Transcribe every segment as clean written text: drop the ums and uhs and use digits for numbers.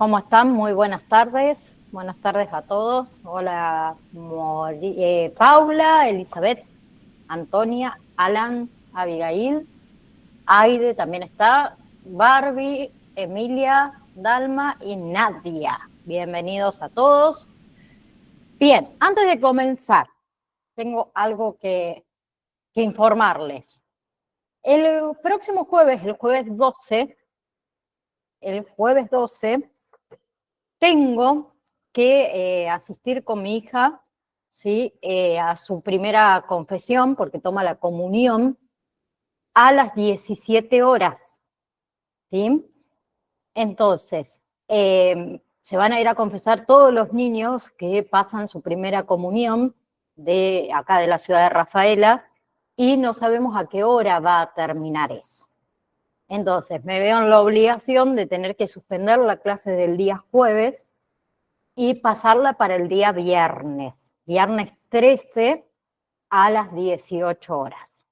¿Cómo están? Muy buenas tardes. Buenas tardes a todos. Hola, Paula, Elizabeth, Antonia, Alan, Abigail, Aide también está, Barbie, Emilia, Dalma y Nadia. Bienvenidos a todos. Bien, antes de comenzar, tengo algo que informarles. El próximo jueves, el jueves 12, tengo que asistir con mi hija, ¿sí? A su primera confesión, porque toma la comunión, a las 17 horas. ¿Sí? Entonces, se van a ir a confesar todos los niños que pasan su primera comunión de acá de la ciudad de Rafaela y no sabemos a qué hora va a terminar eso. Entonces, me veo en la obligación de tener que suspender la clase del día jueves y pasarla para el día viernes 13 a las 18 horas.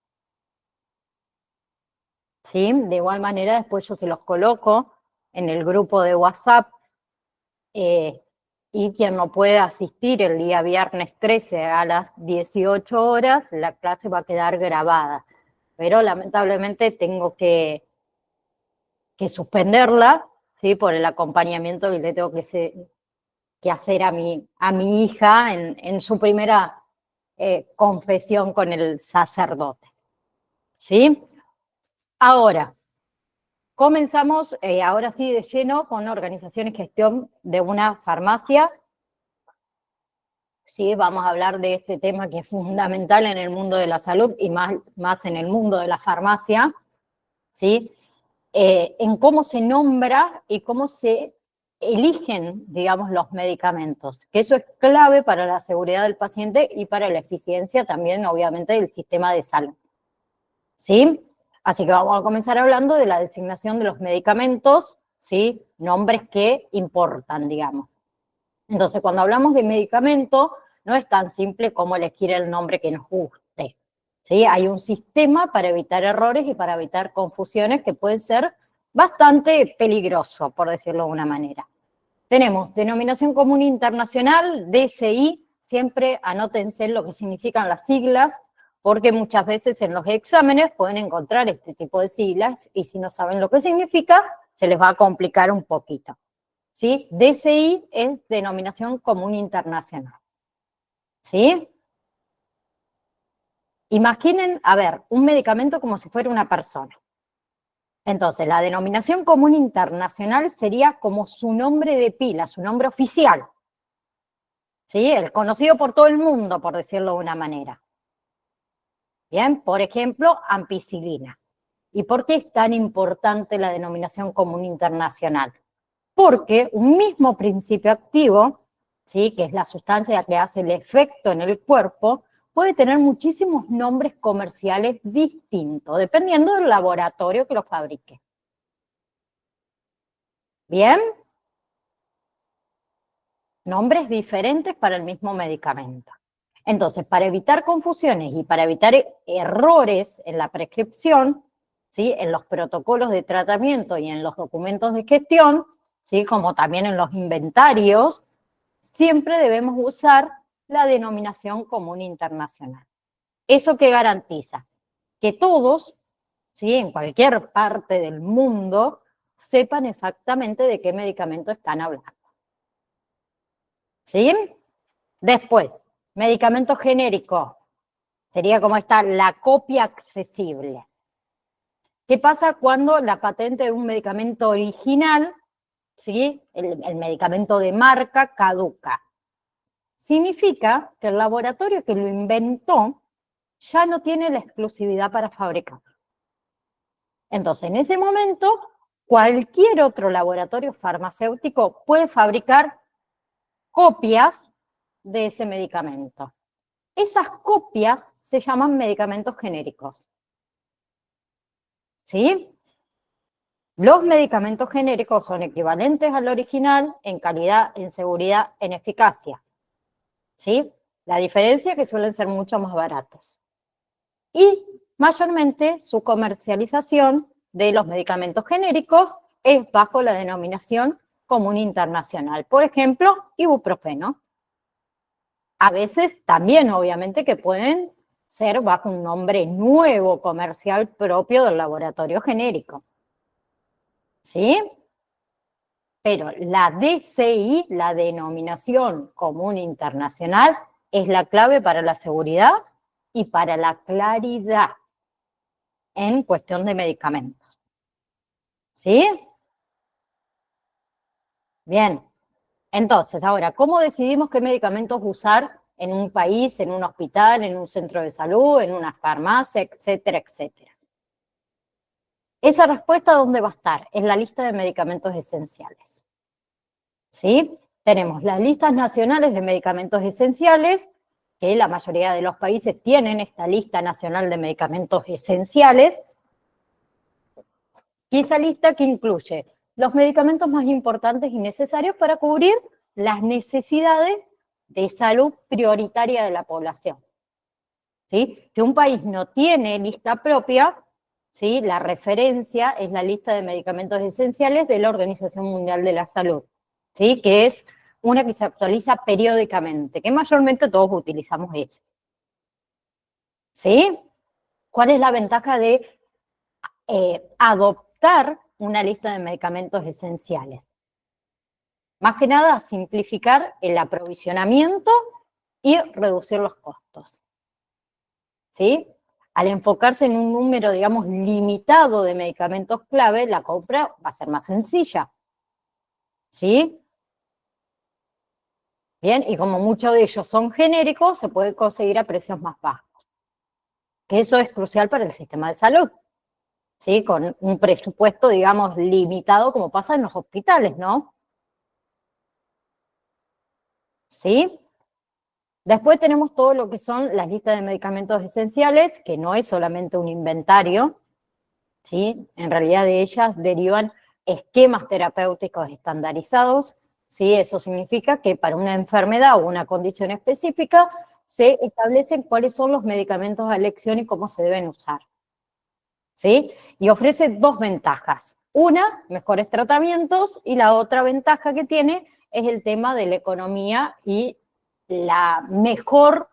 ¿Sí? De igual manera, después yo se los coloco en el grupo de WhatsApp y quien no puede asistir el día viernes 13 a las 18 horas, la clase va a quedar grabada. Pero lamentablemente tengo que suspenderla, ¿sí? Por el acompañamiento que le tengo que hacer a mi hija en su primera confesión con el sacerdote. ¿Sí? Ahora, comenzamos ahora sí de lleno con organización y gestión de una farmacia. Sí, vamos a hablar de este tema que es fundamental en el mundo de la salud y más en el mundo de la farmacia, ¿sí? En cómo se nombra y cómo se eligen, digamos, los medicamentos, que eso es clave para la seguridad del paciente y para la eficiencia también, obviamente, del sistema de salud. ¿Sí? Así que vamos a comenzar hablando de la designación de los medicamentos, ¿sí? Nombres que importan, digamos. Entonces, cuando hablamos de medicamento, no es tan simple como elegir el nombre que nos guste, ¿sí? Hay un sistema para evitar errores y para evitar confusiones que pueden ser bastante peligrosos, por decirlo de una manera. Tenemos denominación común internacional, DSI, siempre anótense lo que significan las siglas, porque muchas veces en los exámenes pueden encontrar este tipo de siglas y si no saben lo que significa, se les va a complicar un poquito. ¿Sí? DSI es denominación común internacional. ¿Sí? Imaginen, a ver, un medicamento como si fuera una persona. Entonces, la denominación común internacional sería como su nombre de pila, su nombre oficial. ¿Sí? El conocido por todo el mundo, por decirlo de una manera. Bien, por ejemplo, ampicilina. ¿Y por qué es tan importante la denominación común internacional? Porque un mismo principio activo, ¿sí? Que es la sustancia que hace el efecto en el cuerpo, puede tener muchísimos nombres comerciales distintos, dependiendo del laboratorio que lo fabrique. ¿Bien? Nombres diferentes para el mismo medicamento. Entonces, para evitar confusiones y para evitar errores en la prescripción, ¿sí? En los protocolos de tratamiento y en los documentos de gestión, ¿sí? Como también en los inventarios, siempre debemos usar la denominación común internacional. ¿Eso qué garantiza? Que todos, ¿sí? En cualquier parte del mundo, sepan exactamente de qué medicamento están hablando. ¿Sí? Después, medicamento genérico. Sería como está la copia accesible. ¿Qué pasa cuando la patente de un medicamento original, ¿sí? El medicamento de marca, caduca? Significa que el laboratorio que lo inventó ya no tiene la exclusividad para fabricar. Entonces, en ese momento, cualquier otro laboratorio farmacéutico puede fabricar copias de ese medicamento. Esas copias se llaman medicamentos genéricos. ¿Sí? Los medicamentos genéricos son equivalentes al original en calidad, en seguridad, en eficacia. ¿Sí? La diferencia es que suelen ser mucho más baratos. Y mayormente su comercialización de los medicamentos genéricos es bajo la denominación común internacional. Por ejemplo, ibuprofeno. A veces también, obviamente, que pueden ser bajo un nombre nuevo comercial propio del laboratorio genérico. ¿Sí? Pero la DCI, la denominación común internacional, es la clave para la seguridad y para la claridad en cuestión de medicamentos. ¿Sí? Bien. Entonces, ahora, ¿cómo decidimos qué medicamentos usar en un país, en un hospital, en un centro de salud, en una farmacia, etcétera, etcétera? Esa respuesta, ¿dónde va a estar? En la lista de medicamentos esenciales. ¿Sí? Tenemos las listas nacionales de medicamentos esenciales, que la mayoría de los países tienen esta lista nacional de medicamentos esenciales, y esa lista que incluye los medicamentos más importantes y necesarios para cubrir las necesidades de salud prioritaria de la población. ¿Sí? Si un país no tiene lista propia, ¿sí? La referencia es la lista de medicamentos esenciales de la Organización Mundial de la Salud, ¿sí? Que es una que se actualiza periódicamente, que mayormente todos utilizamos ese. ¿Sí? ¿Cuál es la ventaja de adoptar una lista de medicamentos esenciales? Más que nada, simplificar el aprovisionamiento y reducir los costos. ¿Sí? Al enfocarse en un número, digamos, limitado de medicamentos clave, la compra va a ser más sencilla. ¿Sí? Bien, y como muchos de ellos son genéricos, se puede conseguir a precios más bajos. Que eso es crucial para el sistema de salud. ¿Sí? Con un presupuesto, digamos, limitado, como pasa en los hospitales, ¿no? ¿Sí? Después tenemos todo lo que son las listas de medicamentos esenciales, que no es solamente un inventario, ¿sí? En realidad de ellas derivan esquemas terapéuticos estandarizados, ¿sí? Eso significa que para una enfermedad o una condición específica se establecen cuáles son los medicamentos a elección y cómo se deben usar, ¿sí? Y ofrece dos ventajas. Una, mejores tratamientos, y la otra ventaja que tiene es el tema de la economía y la mejor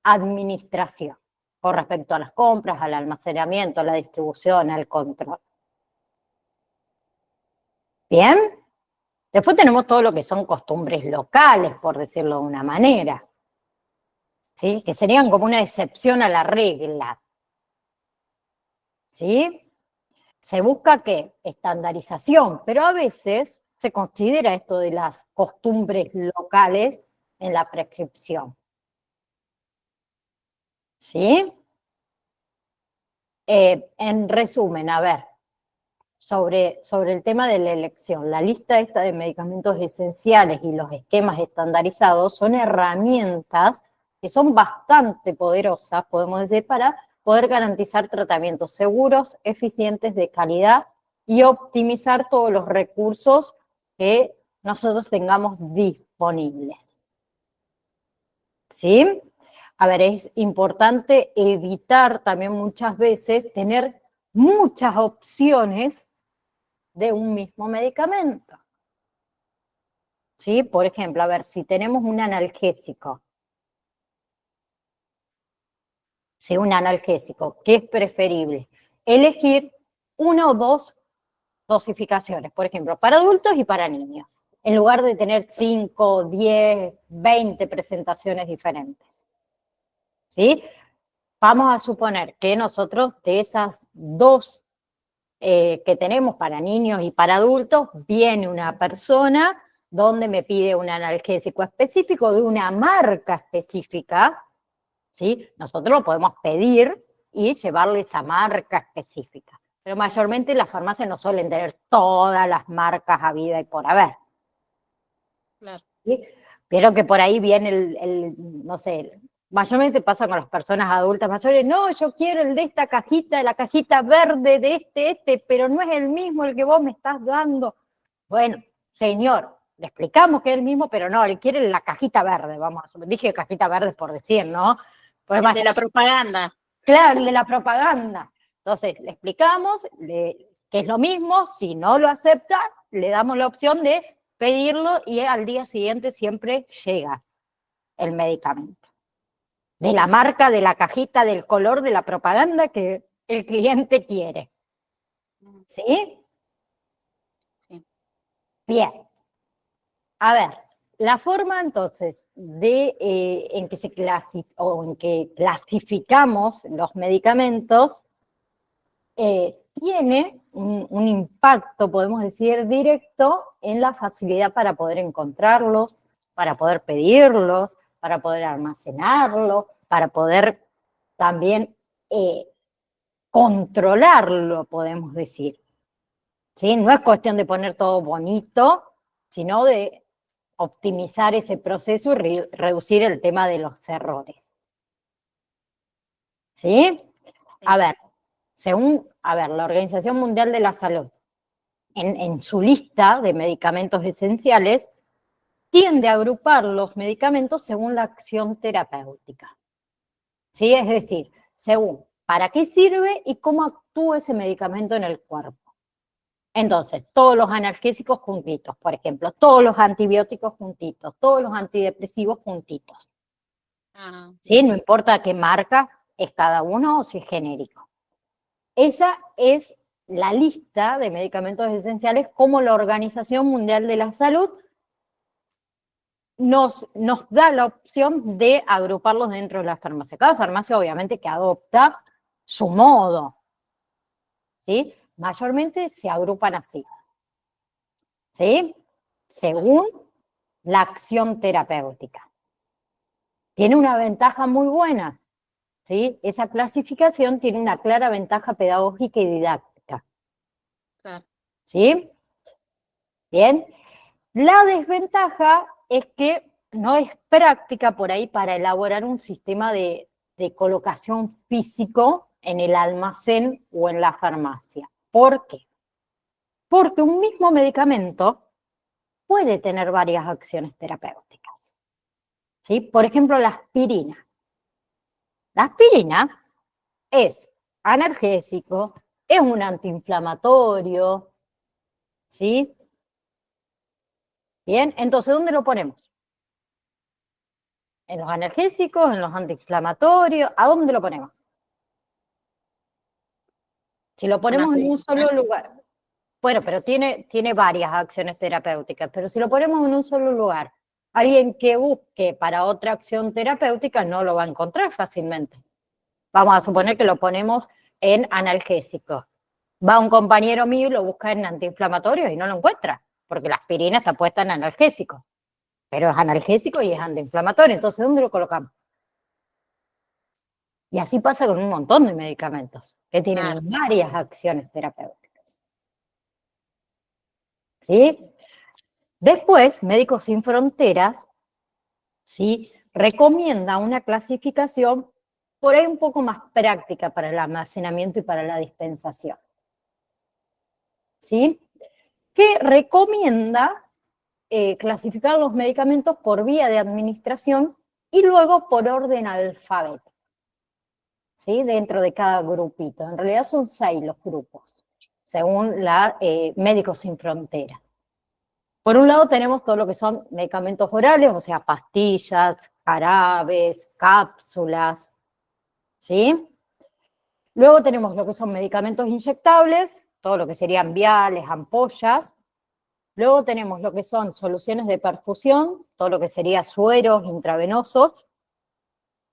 administración con respecto a las compras, al almacenamiento, a la distribución, al control. ¿Bien? Después tenemos todo lo que son costumbres locales, por decirlo de una manera, ¿sí? Que serían como una excepción a la regla, ¿sí? Se busca, ¿qué? Estandarización, pero a veces se considera esto de las costumbres locales en la prescripción, ¿sí? En resumen, a ver, sobre el tema de la elección, la lista esta de medicamentos esenciales y los esquemas estandarizados son herramientas que son bastante poderosas, podemos decir, para poder garantizar tratamientos seguros, eficientes, de calidad y optimizar todos los recursos que nosotros tengamos disponibles. ¿Sí? A ver, es importante evitar también muchas veces tener muchas opciones de un mismo medicamento. ¿Sí? Por ejemplo, a ver, si tenemos un analgésico, ¿sí? Un analgésico, ¿qué es preferible? Elegir una o dos dosificaciones, por ejemplo, para adultos y para niños, en lugar de tener 5, 10, 20 presentaciones diferentes. ¿Sí? Vamos a suponer que nosotros de esas dos que tenemos para niños y para adultos, viene una persona donde me pide un analgésico específico de una marca específica, ¿sí? Nosotros lo podemos pedir y llevarle esa marca específica. Pero mayormente las farmacias no suelen tener todas las marcas habidas y por haber. Claro. ¿Sí? Pero que por ahí viene no sé, mayormente pasa con las personas adultas mayores, no, yo quiero el de esta cajita, de la cajita verde de pero no es el mismo el que vos me estás dando. Bueno, señor, le explicamos que es el mismo, pero no, él quiere la cajita verde, vamos, dije cajita verde por decir, ¿no? Pues El de la propaganda. Claro, el de la propaganda. Entonces, le explicamos que es lo mismo, si no lo acepta, le damos la opción de pedirlo y al día siguiente siempre llega el medicamento. De la marca, de la cajita, del color, de la propaganda que el cliente quiere. ¿Sí? Sí. Bien. A ver, la forma entonces en que clasificamos los medicamentos tiene un impacto, podemos decir, directo en la facilidad para poder encontrarlos, para poder pedirlos, para poder almacenarlos, para poder también controlarlo, podemos decir. ¿Sí? No es cuestión de poner todo bonito, sino de optimizar ese proceso y reducir el tema de los errores. ¿Sí? A ver, la Organización Mundial de la Salud, en su lista de medicamentos esenciales, tiende a agrupar los medicamentos según la acción terapéutica. ¿Sí? Es decir, según para qué sirve y cómo actúa ese medicamento en el cuerpo. Entonces, todos los analgésicos juntitos, por ejemplo, todos los antibióticos juntitos, todos los antidepresivos juntitos. ¿Sí? No importa qué marca es cada uno o si es genérico. Esa es la lista de medicamentos esenciales como la Organización Mundial de la Salud nos da la opción de agruparlos dentro de la farmacia. Cada farmacia obviamente que adopta su modo, ¿sí? Mayormente se agrupan así, ¿sí? Según la acción terapéutica. Tiene una ventaja muy buena, ¿sí? Esa clasificación tiene una clara ventaja pedagógica y didáctica. Claro. ¿Sí? Bien. La desventaja es que no es práctica por ahí para elaborar un sistema de colocación físico en el almacén o en la farmacia. ¿Por qué? Porque un mismo medicamento puede tener varias acciones terapéuticas. ¿Sí? Por ejemplo, la aspirina. La aspirina es analgésico, es un antiinflamatorio, ¿sí? Bien, entonces, ¿dónde lo ponemos? ¿En los analgésicos, en los antiinflamatorios? ¿A dónde lo ponemos? Si lo ponemos en un solo lugar. Bueno, pero tiene varias acciones terapéuticas, pero si lo ponemos en un solo lugar, alguien que busque para otra acción terapéutica no lo va a encontrar fácilmente. Vamos a suponer que lo ponemos en analgésicos. Va un compañero mío y lo busca en antiinflamatorios y no lo encuentra, porque la aspirina está puesta en analgésico, pero es analgésico y es antiinflamatorio. Entonces, ¿dónde lo colocamos? Y así pasa con un montón de medicamentos que tienen varias acciones terapéuticas. ¿Sí? Después, Médicos Sin Fronteras, ¿sí?, recomienda una clasificación por ahí un poco más práctica para el almacenamiento y para la dispensación. ¿Sí? Que recomienda clasificar los medicamentos por vía de administración y luego por orden alfabético, ¿sí?, dentro de cada grupito. En realidad son 6 los grupos, según la Médicos Sin Fronteras. Por un lado tenemos todo lo que son medicamentos orales, o sea, pastillas, jarabes, cápsulas, ¿sí? Luego tenemos lo que son medicamentos inyectables, todo lo que serían viales, ampollas. Luego tenemos lo que son soluciones de perfusión, todo lo que sería sueros intravenosos.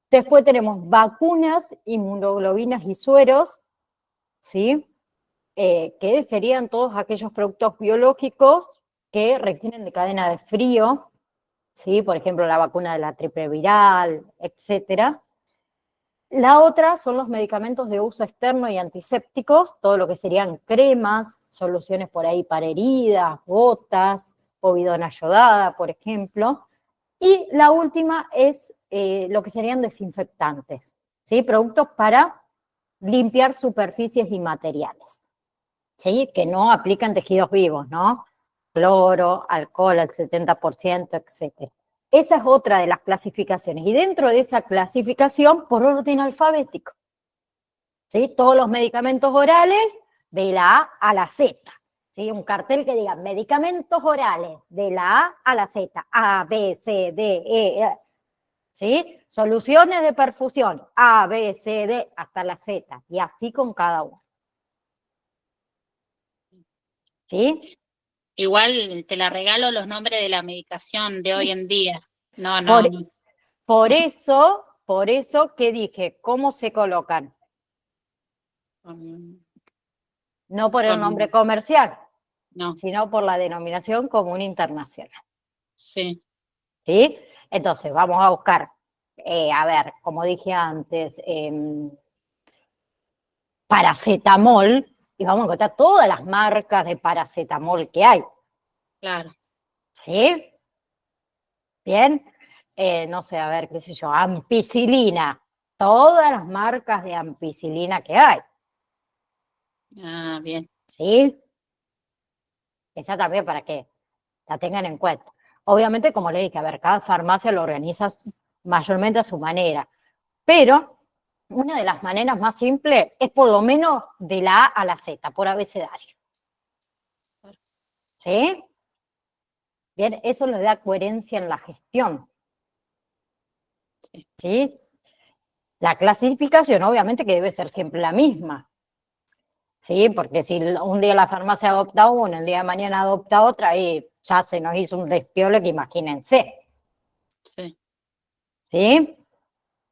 Después tenemos vacunas, inmunoglobinas y sueros, ¿sí? Que serían todos aquellos productos biológicos que requieren de cadena de frío, ¿sí? Por ejemplo, la vacuna de la triple viral, etc. La otra son los medicamentos de uso externo y antisépticos, todo lo que serían cremas, soluciones por ahí para heridas, gotas, povidona yodada, por ejemplo. Y la última es lo que serían desinfectantes, ¿sí? Productos para limpiar superficies y materiales, ¿sí? Que no aplican tejidos vivos, ¿no? Cloro, alcohol al 70%, etc. Esa es otra de las clasificaciones. Y dentro de esa clasificación, por orden alfabético, ¿sí? Todos los medicamentos orales de la A a la Z. ¿Sí? Un cartel que diga medicamentos orales de la A a la Z, A, B, C, D, E, ¿sí? Soluciones de perfusión, A, B, C, D, hasta la Z, y así con cada uno. ¿Sí? Igual te la regalo los nombres de la medicación de hoy en día. No, no, Por, no. por eso que dije, ¿cómo se colocan? Con, No por el nombre con- comercial, no, sino por la denominación común internacional. sí, ¿Sí? Entonces, vamos a buscar, a ver, como dije antes, paracetamol, y vamos a encontrar todas las marcas de paracetamol que hay. claro. ¿Sí? Bien. No sé, a ver, qué sé yo, ampicilina. Todas las marcas de ampicilina que hay. Ah, bien. ¿Sí? Esa también para que la tengan en cuenta. Obviamente, como le dije, a ver, cada farmacia lo organiza mayormente a su manera, pero una de las maneras más simples es por lo menos de la A a la Z, por abecedario. ¿Sí? Bien, eso le da coherencia en la gestión. Sí, ¿Sí? La clasificación, obviamente, que debe ser siempre la misma. ¿Sí? Porque si un día la farmacia adopta una, el día de mañana adopta otra, y ya se nos hizo un despiole que imagínense. sí. ¿Sí?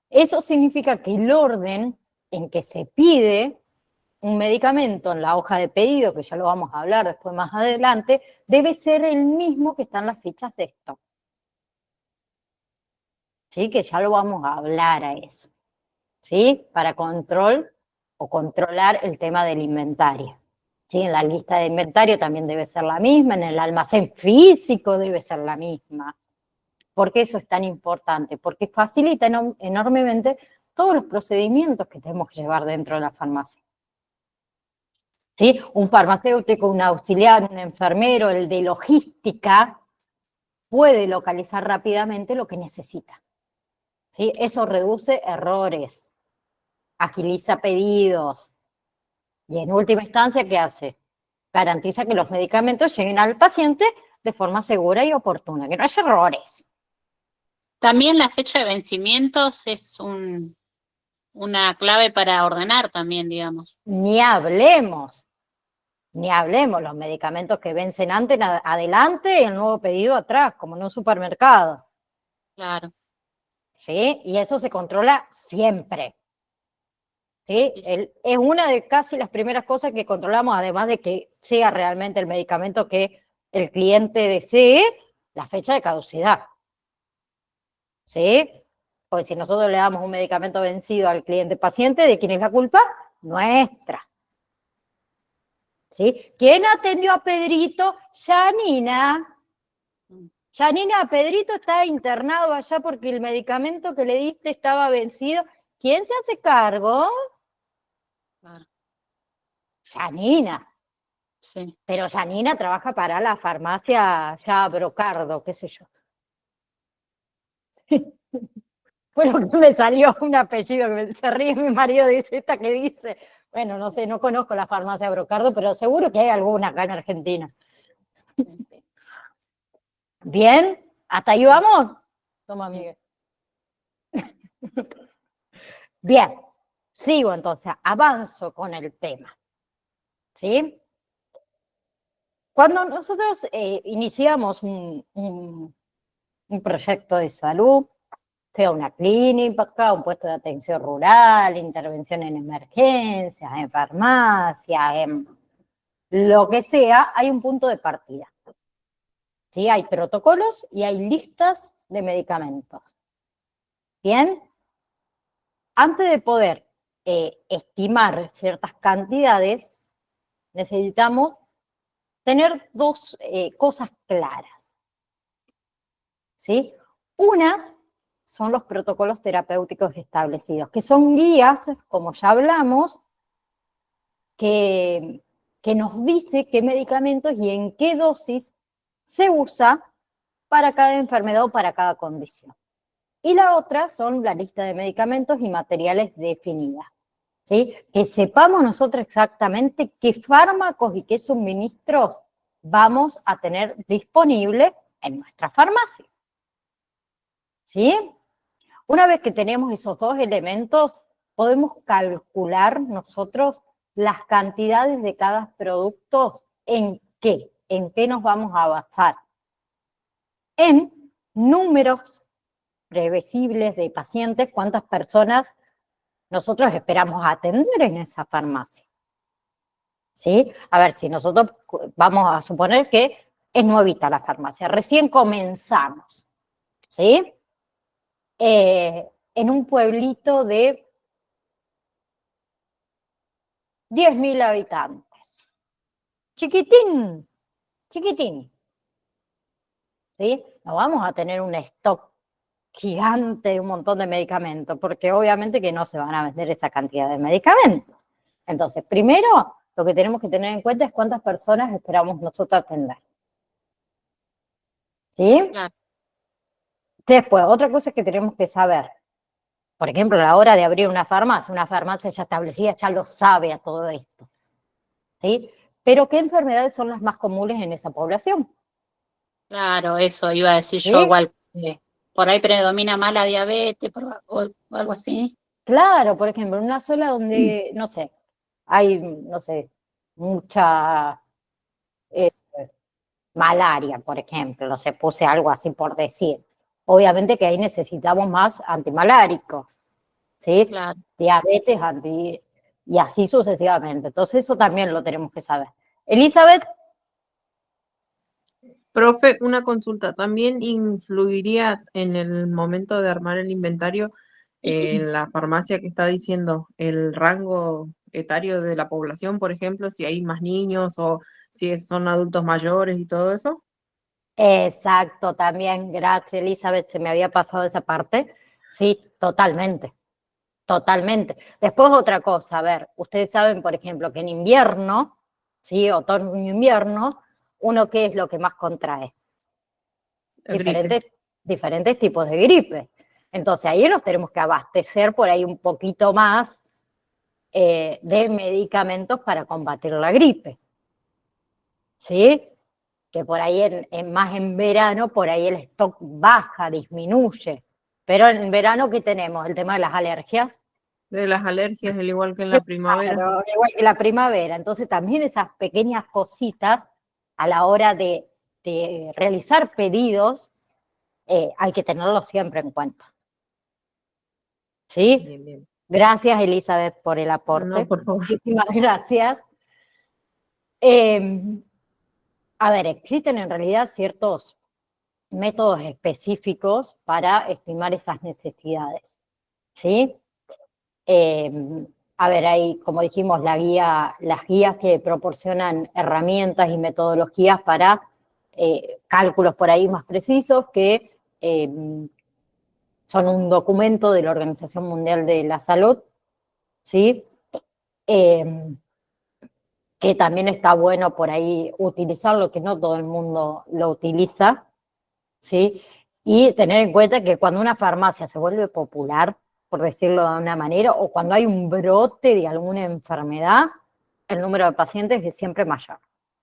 Eso significa que el orden en que se pide un medicamento en la hoja de pedido, que ya lo vamos a hablar después más adelante, debe ser el mismo que está en las fichas de stock. ¿Sí? Que ya lo vamos a hablar a eso. ¿Sí? Para control o controlar el tema del inventario. ¿Sí? En la lista de inventario también debe ser la misma, en el almacén físico debe ser la misma. ¿Por qué eso es tan importante? Porque facilita enormemente todos los procedimientos que tenemos que llevar dentro de la farmacia. ¿Sí? Un farmacéutico, un auxiliar, un enfermero, el de logística, puede localizar rápidamente lo que necesita. ¿Sí? Eso reduce errores, agiliza pedidos y en última instancia, ¿qué hace? Garantiza que los medicamentos lleguen al paciente de forma segura y oportuna, que no haya errores. También la fecha de vencimientos es una clave para ordenar también, digamos. Ni hablemos los medicamentos que vencen antes adelante y el nuevo pedido atrás, como en un supermercado. Claro. ¿Sí? Y eso se controla siempre. ¿Sí? Sí, sí. Es una de casi las primeras cosas que controlamos, además de que sea realmente el medicamento que el cliente desee, la fecha de caducidad. ¿Sí? Porque si nosotros le damos un medicamento vencido al cliente paciente, ¿de quién es la culpa? Nuestra. ¿Sí? ¿Quién atendió a Pedrito? Janina. Mm, Janina, Pedrito está internado allá porque el medicamento que le diste estaba vencido. ¿Quién se hace cargo? claro. Janina. Sí. Pero Janina trabaja para la farmacia ya Brocardo, qué sé yo. Fue lo que me salió un apellido que se ríe mi marido, dice, ¿esta qué dice? Bueno, no sé, no conozco la farmacia Brocardo, pero seguro que hay alguna acá en Argentina. Sí, sí, ¿Bien? ¿Hasta ahí sí, vamos? Toma, sí. Miguel. Bien, sigo entonces, avanzo con el tema. ¿Sí? Cuando nosotros iniciamos un proyecto de salud, sea una clínica, un puesto de atención rural, intervención en emergencias, en farmacias, en lo que sea, hay un punto de partida. ¿Sí? Hay protocolos y hay listas de medicamentos. ¿Bien? Antes de poder estimar ciertas cantidades, necesitamos tener dos cosas claras. ¿Sí? Una son los protocolos terapéuticos establecidos, que son guías, como ya hablamos, que, que nos dice qué medicamentos y en qué dosis se usa para cada enfermedad o para cada condición. Y la otra son la lista de medicamentos y materiales definida. ¿sí? Que sepamos nosotros exactamente qué fármacos y qué suministros vamos a tener disponibles en nuestra farmacia, ¿sí? Una vez que tenemos esos dos elementos, podemos calcular nosotros las cantidades de cada producto. ¿En qué? ¿En qué nos vamos a basar? En números previsibles de pacientes, cuántas personas nosotros esperamos atender en esa farmacia. ¿Sí? A ver, si nosotros vamos a suponer que es nuevita la farmacia, recién comenzamos, ¿sí? En un pueblito de 10.000 habitantes. Chiquitín, chiquitín, ¿sí? No vamos a tener un stock gigante de un montón de medicamentos, porque obviamente que no se van a vender esa cantidad de medicamentos. Entonces, primero, lo que tenemos que tener en cuenta es cuántas personas esperamos nosotros atender. ¿Sí? Claro. Después, otra cosa que tenemos que saber, por ejemplo, a la hora de abrir una farmacia ya establecida ya lo sabe a todo esto. ¿Sí? Pero ¿qué enfermedades son las más comunes en esa población? Claro, eso iba a decir yo ¿Sí? igual. Por ahí predomina más la diabetes o algo así. Claro, por ejemplo, en una zona donde, no sé, hay, no sé, mucha malaria, por ejemplo, no sé, puse algo así por decir. Obviamente que ahí necesitamos más antimaláricos, ¿sí? Claro. Diabetes, y así sucesivamente. Entonces eso también lo tenemos que saber. Elizabeth, Profe, una consulta. ¿También influiría en el momento de armar el inventario en la farmacia que está diciendo el rango etario de la población, por ejemplo, si hay más niños o si son adultos mayores y todo eso? exacto, también, gracias Elizabeth, se me había pasado esa parte. Sí, totalmente, totalmente. Después otra cosa, a ver, ustedes saben, por ejemplo, que en invierno, ¿sí? Otoño-invierno, uno ¿qué es lo que más contrae? Gripe. Diferentes tipos de gripe. Entonces ahí nos tenemos que abastecer por ahí un poquito más de medicamentos para combatir la gripe. ¿Sí? Que por ahí más en verano, por ahí el stock baja, disminuye. Pero en verano, ¿qué tenemos? El tema de las alergias. De las alergias, al igual que en la primavera. Claro, igual que la primavera. Entonces también esas pequeñas cositas a la hora de realizar pedidos hay que tenerlo siempre en cuenta. ¿Sí? Bien, bien. Gracias, Elizabeth, por el aporte. No, por favor. Muchísimas gracias. A ver, existen en realidad ciertos métodos específicos para estimar esas necesidades, ¿sí? A ver, hay, como dijimos, las guías que proporcionan herramientas y metodologías para cálculos por ahí más precisos que son un documento de la Organización Mundial de la Salud, ¿sí? Que también está bueno por ahí utilizarlo, que no todo el mundo lo utiliza, ¿sí? Y tener en cuenta que cuando una farmacia se vuelve popular, por decirlo de una manera, o cuando hay un brote de alguna enfermedad, el número de pacientes es siempre mayor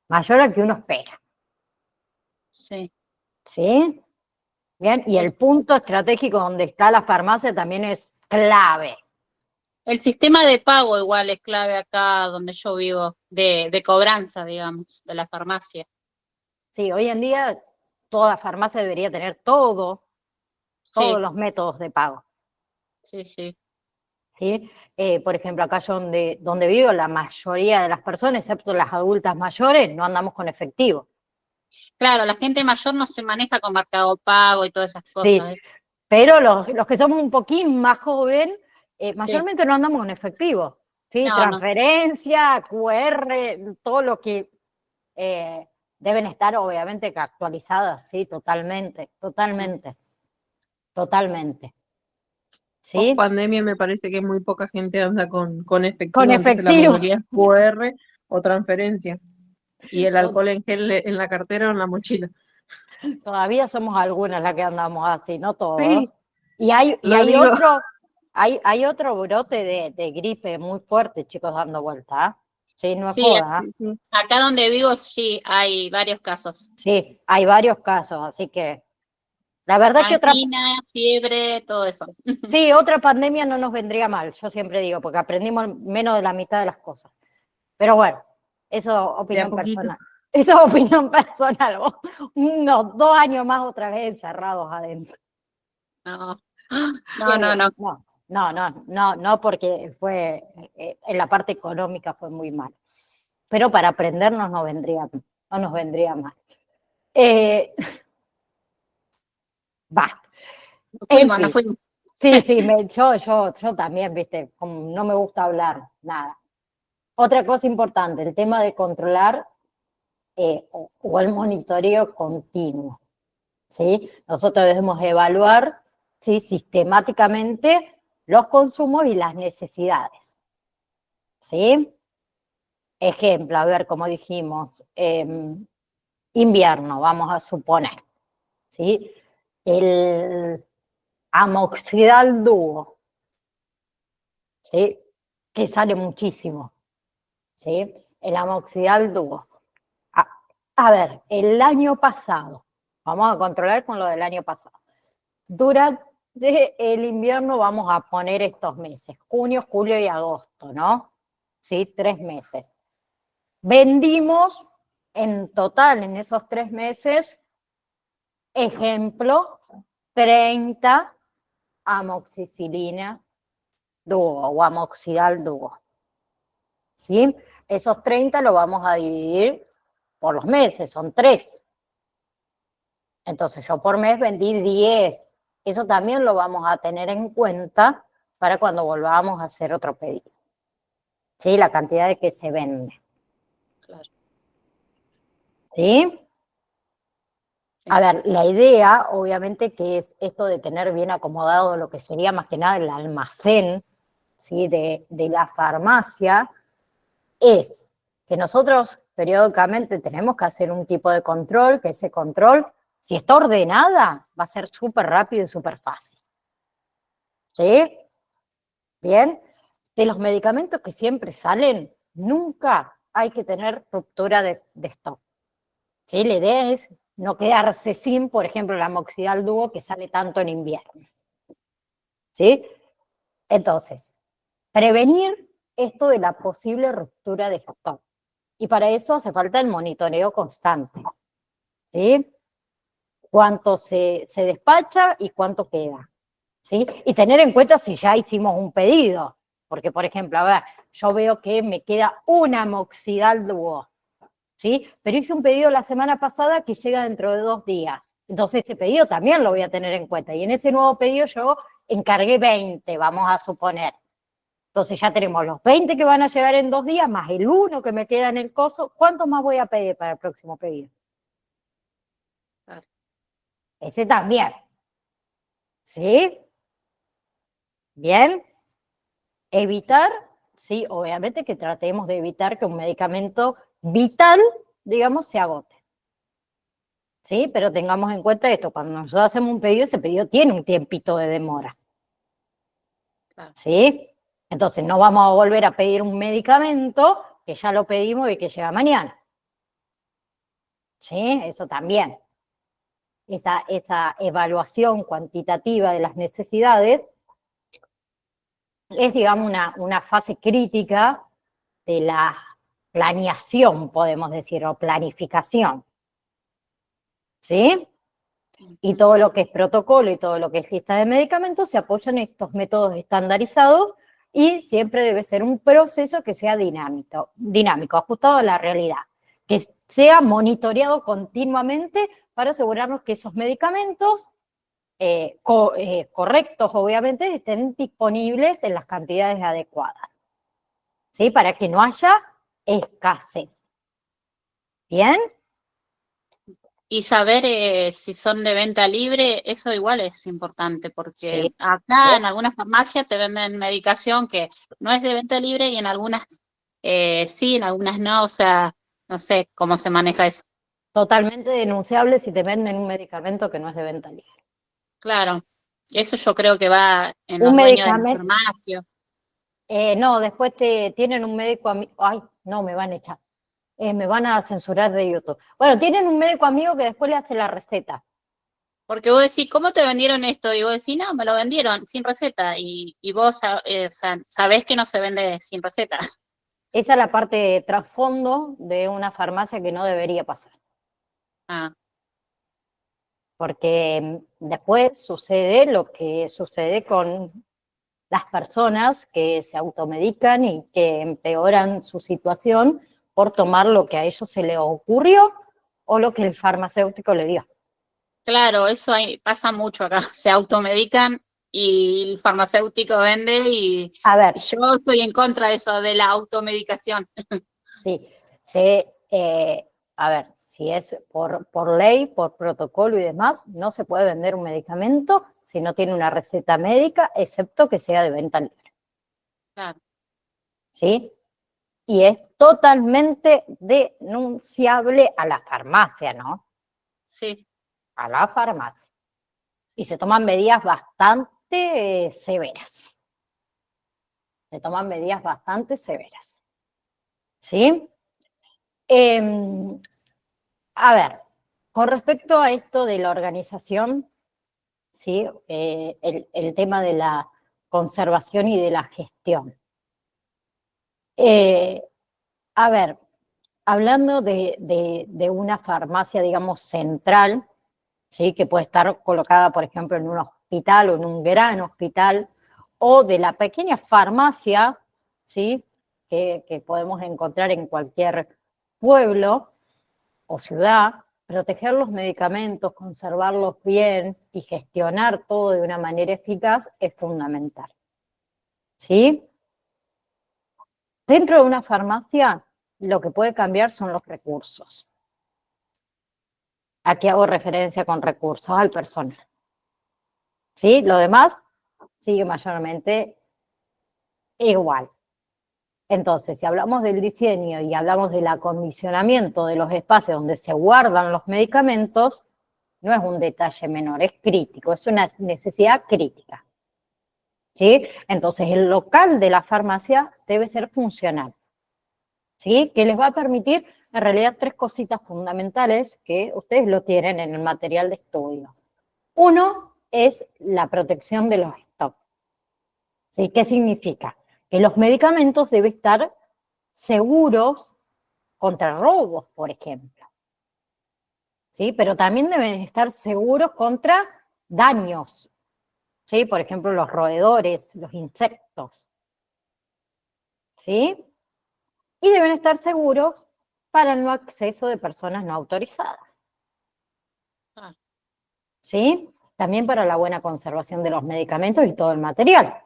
al que uno espera. Sí. ¿Sí? Bien, y el punto estratégico donde está la farmacia también es clave. El sistema de pago igual es clave acá donde yo vivo, de cobranza, digamos, de la farmacia. Sí, hoy en día toda farmacia debería tener todos Sí, los métodos de pago. sí, sí. ¿Sí? Por ejemplo, acá yo donde vivo, la mayoría de las personas, excepto las adultas mayores, no andamos con efectivo. Claro, la gente mayor no se maneja con Mercado Pago y todas esas Sí, cosas. pero los que somos un poquín más joven, Sí. mayormente no andamos con efectivo. ¿Sí? No, Transferencia, QR, todo lo que deben estar obviamente actualizadas, sí, totalmente, totalmente, totalmente. Post ¿Sí? pandemia me parece que muy poca gente anda con efectivo, Con entonces la efectivo. mayoría es QR o transferencia. Y el alcohol en gel en la cartera o en la mochila. Todavía somos algunas las que andamos así, no todos. Sí, Y hay lo digo. hay otro brote de gripe muy fuerte, chicos, dando vuelta, ¿ah? Sí, no es Sí, joda, ¿ah? Sí. acá donde vivo sí hay varios casos. Sí, hay varios casos, así que la verdad que Angina, fiebre, todo eso. sí, otra pandemia no nos vendría mal, yo siempre digo, porque aprendimos menos de la mitad de las cosas. Pero bueno, eso De a opinión poquito. personal. Eso es opinión personal. Unos 2 años más otra vez encerrados adentro. No, no. No, porque fue, en la parte económica fue muy mal. Pero para aprendernos no nos vendría mal. Basta. En Nos fin, fuimos. sí, yo también, viste, como no me gusta hablar, nada. Otra cosa importante, el tema de controlar o el monitoreo continuo, ¿sí? Nosotros debemos evaluar, ¿sí?, sistemáticamente los consumos y las necesidades, ¿sí? Ejemplo, a ver, como dijimos, invierno, vamos a suponer, ¿sí? El amoxidal dúo, ¿sí?, que sale muchísimo, ¿sí? El amoxidal dúo. A ver, el año pasado, vamos a controlar con lo del año pasado. Durante el invierno vamos a poner estos meses, junio, julio y agosto, ¿no? Sí, 3 meses. Vendimos en total en esos 3 meses, ejemplo, 30 amoxicilina dúo o amoxidal dúo, ¿sí? Esos 30 lo vamos a dividir por los meses, son 3. Entonces yo por mes vendí 10. Eso también lo vamos a tener en cuenta para cuando volvamos a hacer otro pedido. ¿Sí? La cantidad de que se vende. Claro. ¿Sí? A ver, la idea, obviamente, que es esto de tener bien acomodado lo que sería más que nada el almacén, ¿sí?, de la farmacia, es que nosotros periódicamente tenemos que hacer un tipo de control, que ese control, si está ordenada, va a ser súper rápido y súper fácil. ¿Sí? Bien. De los medicamentos que siempre salen, nunca hay que tener ruptura de stock. ¿Sí? La idea es no quedarse sin, por ejemplo, la amoxidal dúo que sale tanto en invierno. ¿Sí? Entonces, prevenir esto de la posible ruptura de stock. Y para eso hace falta el monitoreo constante. ¿Sí? Cuánto se despacha y cuánto queda. ¿Sí? Y tener en cuenta si ya hicimos un pedido. Porque, por ejemplo, a ver, yo veo que me queda una amoxidal dúo, ¿sí? Pero hice un pedido la semana pasada que llega dentro de 2 días. Entonces este pedido también lo voy a tener en cuenta. Y en ese nuevo pedido yo encargué 20, vamos a suponer. Entonces ya tenemos los 20 que van a llegar en 2 días, más el 1 que me queda en el coso. ¿Cuánto más voy a pedir para el próximo pedido? Claro. Ese también. ¿Sí? Bien. Evitar, sí, obviamente que tratemos de evitar que un medicamento vital, digamos, se agote. ¿Sí? Pero tengamos en cuenta esto, cuando nosotros hacemos un pedido, ese pedido tiene un tiempito de demora. Claro. ¿Sí? Entonces no vamos a volver a pedir un medicamento que ya lo pedimos y que llega mañana. ¿Sí? Eso también. Esa evaluación cuantitativa de las necesidades es, digamos, una fase crítica de la planeación, podemos decir, o planificación. ¿Sí? Y todo lo que es protocolo y todo lo que es lista de medicamentos se apoyan en estos métodos estandarizados y siempre debe ser un proceso que sea dinámico, ajustado a la realidad, que sea monitoreado continuamente para asegurarnos que esos medicamentos correctos, obviamente, estén disponibles en las cantidades adecuadas, ¿sí? Para que no haya escasez. ¿Bien? Y saber si son de venta libre, eso igual es importante, porque Sí. acá en algunas farmacias te venden medicación que no es de venta libre y en algunas sí, en algunas no, o sea, no sé cómo se maneja eso. Totalmente denunciable si te venden un medicamento que no es de venta libre. Claro, Eso yo creo que va en los Un dueños de la medicamento, farmacia. no, después tienen un médico amigo, ay, no, me van a echar, me van a censurar de YouTube. Bueno, tienen un médico amigo que después le hace la receta. Porque vos decís, ¿cómo te vendieron esto? Y vos decís, no, me lo vendieron sin receta. Y vos o sea, sabés que no se vende sin receta. Esa es la parte de trasfondo de una farmacia que no debería pasar. Ah, Porque después sucede lo que sucede con las personas que se automedican y que empeoran su situación por tomar lo que a ellos se les ocurrió o lo que el farmacéutico le dio. claro, eso pasa mucho acá. Se automedican y el farmacéutico vende y A ver, yo estoy en contra de eso, de la automedicación. sí, a ver, si es por ley, por protocolo y demás, no se puede vender un medicamento si no tiene una receta médica, excepto que sea de venta libre, Claro, ¿sí? Y es totalmente denunciable a la farmacia, ¿no? sí, A la farmacia. Y se toman medidas bastante severas. Se toman medidas bastante severas. ¿Sí? A ver, con respecto a esto de la organización, ¿sí? El tema de la conservación y de la gestión. A ver, hablando de una farmacia, digamos, central, ¿sí? Que puede estar colocada, por ejemplo, en un hospital o en un gran hospital, o de la pequeña farmacia, ¿sí? Que podemos encontrar en cualquier pueblo o ciudad, proteger los medicamentos, conservarlos bien y gestionar todo de una manera eficaz es fundamental. ¿Sí? Dentro de una farmacia, lo que puede cambiar son los recursos. Aquí hago referencia con recursos al personal. ¿Sí? Lo demás sigue mayormente igual. Entonces, si hablamos del diseño y hablamos del acondicionamiento de los espacios donde se guardan los medicamentos, no es un detalle menor, es crítico, es una necesidad crítica. ¿Sí? Entonces, el local de la farmacia debe ser funcional, ¿sí? Que les va a permitir, en realidad, tres cositas fundamentales que ustedes lo tienen en el material de estudio. Uno es la protección de los stocks. ¿Sí? ¿Qué significa? Que los medicamentos deben estar seguros contra robos, por ejemplo. ¿Sí? Pero también deben estar seguros contra daños. ¿Sí? Por ejemplo, los roedores, los insectos. ¿Sí? Y deben estar seguros para el no acceso de personas no autorizadas. claro, ¿Sí? También para la buena conservación de los medicamentos y todo el material.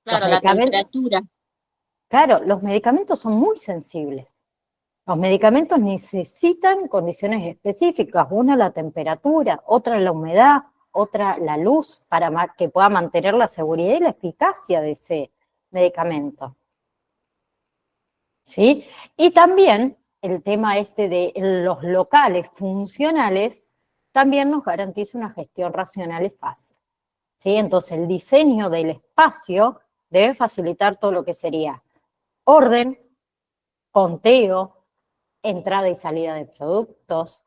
Los claro, la medicamentos, temperatura. claro, los medicamentos son muy sensibles. Los medicamentos necesitan condiciones específicas, una la temperatura, otra la humedad, otra la luz, para que pueda mantener la seguridad y la eficacia de ese medicamento. ¿Sí? Y también el tema este de los locales funcionales también nos garantiza una gestión racional y fácil. ¿Sí? Entonces el diseño del espacio debe facilitar todo lo que sería orden, conteo, entrada y salida de productos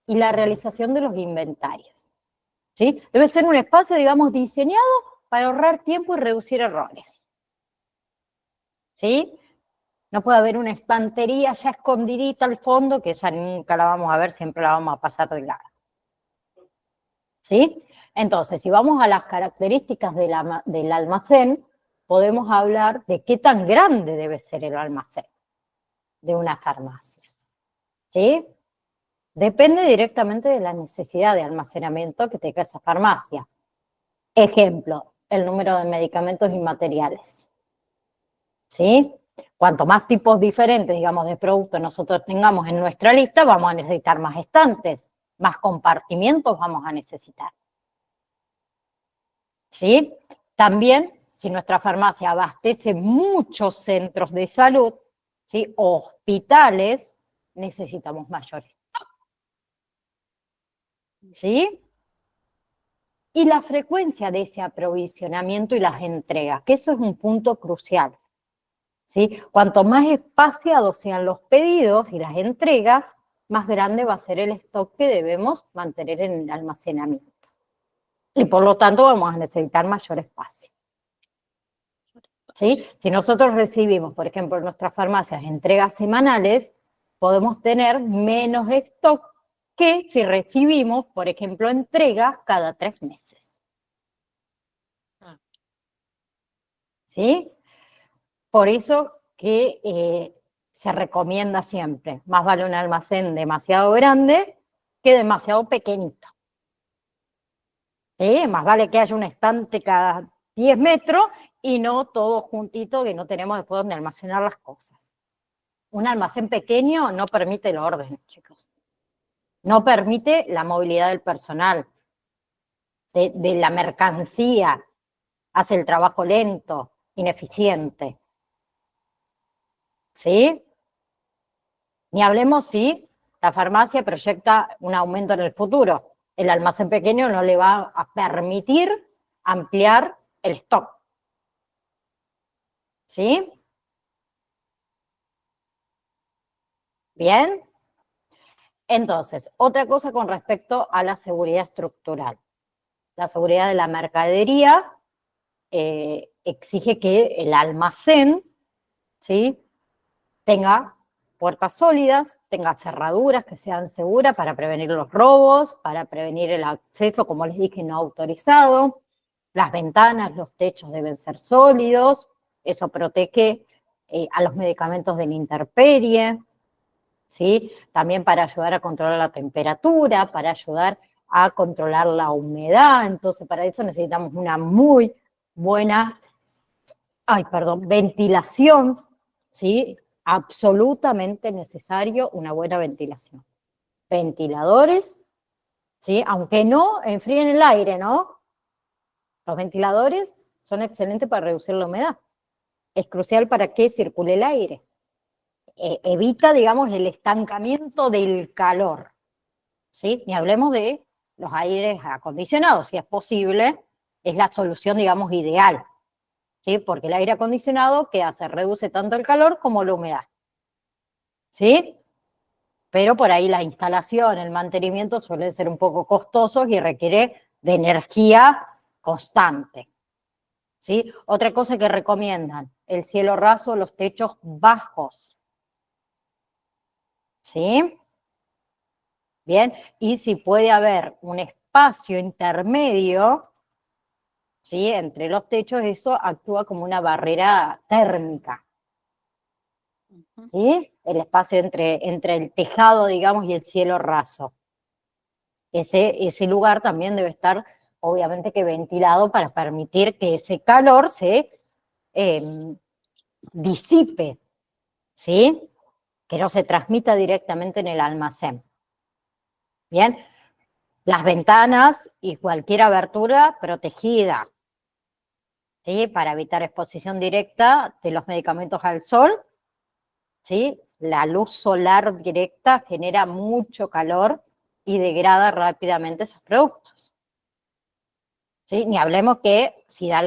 y la realización de los inventarios. ¿Sí? Debe ser un espacio, digamos, diseñado para ahorrar tiempo y reducir errores. ¿Sí? No puede haber una estantería ya escondidita al fondo, que esa nunca la vamos a ver, siempre la vamos a pasar de largo. ¿Sí? Entonces, si vamos a las características del almacén, podemos hablar de qué tan grande debe ser el almacén de una farmacia. ¿Sí? Depende directamente de la necesidad de almacenamiento que tenga esa farmacia. Ejemplo, el número de medicamentos y materiales. ¿Sí? Cuanto más tipos diferentes, digamos, de productos nosotros tengamos en nuestra lista, vamos a necesitar más estantes, más compartimientos vamos a necesitar. ¿Sí? También, si nuestra farmacia abastece muchos centros de salud, ¿sí? Hospitales, necesitamos mayores. ¿Sí? y la frecuencia de ese aprovisionamiento y las entregas, que eso es un punto crucial, ¿sí? Cuanto más espaciados sean los pedidos y las entregas, más grande va a ser el stock que debemos mantener en el almacenamiento. Y por lo tanto vamos a necesitar mayor espacio. ¿Sí? Si nosotros recibimos, por ejemplo, en nuestras farmacias entregas semanales, podemos tener menos stock que si recibimos, por ejemplo, entregas cada 3 meses. ¿Sí? Por eso que se recomienda siempre, más vale un almacén demasiado grande que demasiado pequeñito. ¿Sí? Más vale que haya un estante cada 10 metros y no todo juntito que no tenemos después donde almacenar las cosas. Un almacén pequeño no permite el orden, chicos. No permite la movilidad del personal, de la mercancía. Hace el trabajo lento, ineficiente. ¿Sí? Ni hablemos si la farmacia proyecta un aumento en el futuro. El almacén pequeño no le va a permitir ampliar el stock. ¿Sí? ¿Bien? Entonces, otra cosa con respecto a la seguridad estructural. La seguridad de la mercadería exige que el almacén, ¿sí?, tenga puertas sólidas, tenga cerraduras que sean seguras para prevenir los robos, para prevenir el acceso, como les dije, no autorizado. Las ventanas, los techos deben ser sólidos, eso protege a los medicamentos de la intemperie, ¿sí? También para ayudar a controlar la temperatura, para ayudar a controlar la humedad. Entonces, para eso necesitamos una muy buena, ventilación, ¿sí? Absolutamente necesario una buena ventilación. Ventiladores, ¿sí? Aunque no enfríen el aire, ¿no? Los ventiladores son excelentes para reducir la humedad. Es crucial para que circule el aire. Evita, digamos, el estancamiento del calor, ¿sí? Ni hablemos de los aires acondicionados, si es posible, es la solución, digamos, ideal, ¿sí? Porque el aire acondicionado, ¿qué hace? Reduce tanto el calor como la humedad, ¿sí? Pero por ahí la instalación, el mantenimiento suelen ser un poco costosos y requiere de energía constante, ¿sí? Otra cosa que recomiendan, el cielo raso, los techos bajos, ¿sí? Bien, y si puede haber un espacio intermedio, ¿sí?, entre los techos, eso actúa como una barrera térmica, ¿sí? El espacio entre el tejado, digamos, y el cielo raso. Ese lugar también debe estar, obviamente, que ventilado para permitir que ese calor se disipe, ¿sí? Que no se transmita directamente en el almacén. Bien, las ventanas y cualquier abertura protegida, ¿sí? Para evitar exposición directa de los medicamentos al sol, ¿sí? La luz solar directa genera mucho calor y degrada rápidamente esos productos, ¿sí? Ni hablemos que si da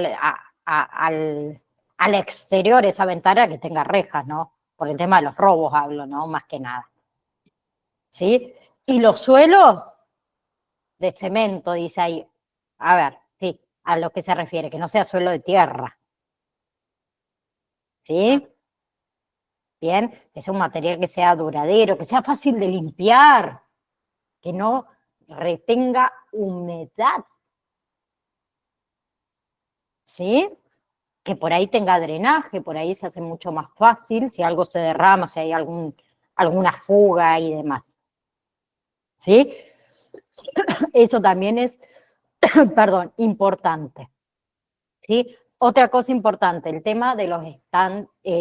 al exterior esa ventana que tenga rejas, ¿no? Por el tema de los robos hablo, ¿no? Más que nada, ¿sí? Y los suelos de cemento, dice ahí. A ver, sí, a lo que se refiere, que no sea suelo de tierra, ¿sí? Bien, que sea un material que sea duradero, que sea fácil de limpiar, que no retenga humedad, ¿sí? Que por ahí tenga drenaje, por ahí se hace mucho más fácil si algo se derrama, si hay alguna fuga y demás, ¿sí? Eso también es, perdón, importante, ¿sí? Otra cosa importante, el tema de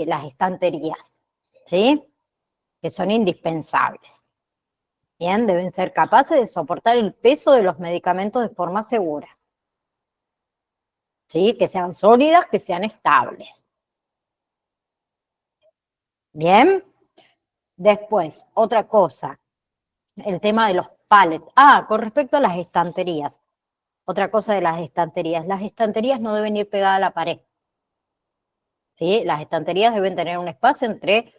las estanterías, ¿sí? Que son indispensables. Bien, deben ser capaces de soportar el peso de los medicamentos de forma segura, ¿sí? Que sean sólidas, que sean estables. Bien. Después, otra cosa, el tema de los pallets. Con respecto a las estanterías, Otra cosa de las estanterías no deben ir pegadas a la pared. ¿Sí? Las estanterías deben tener un espacio entre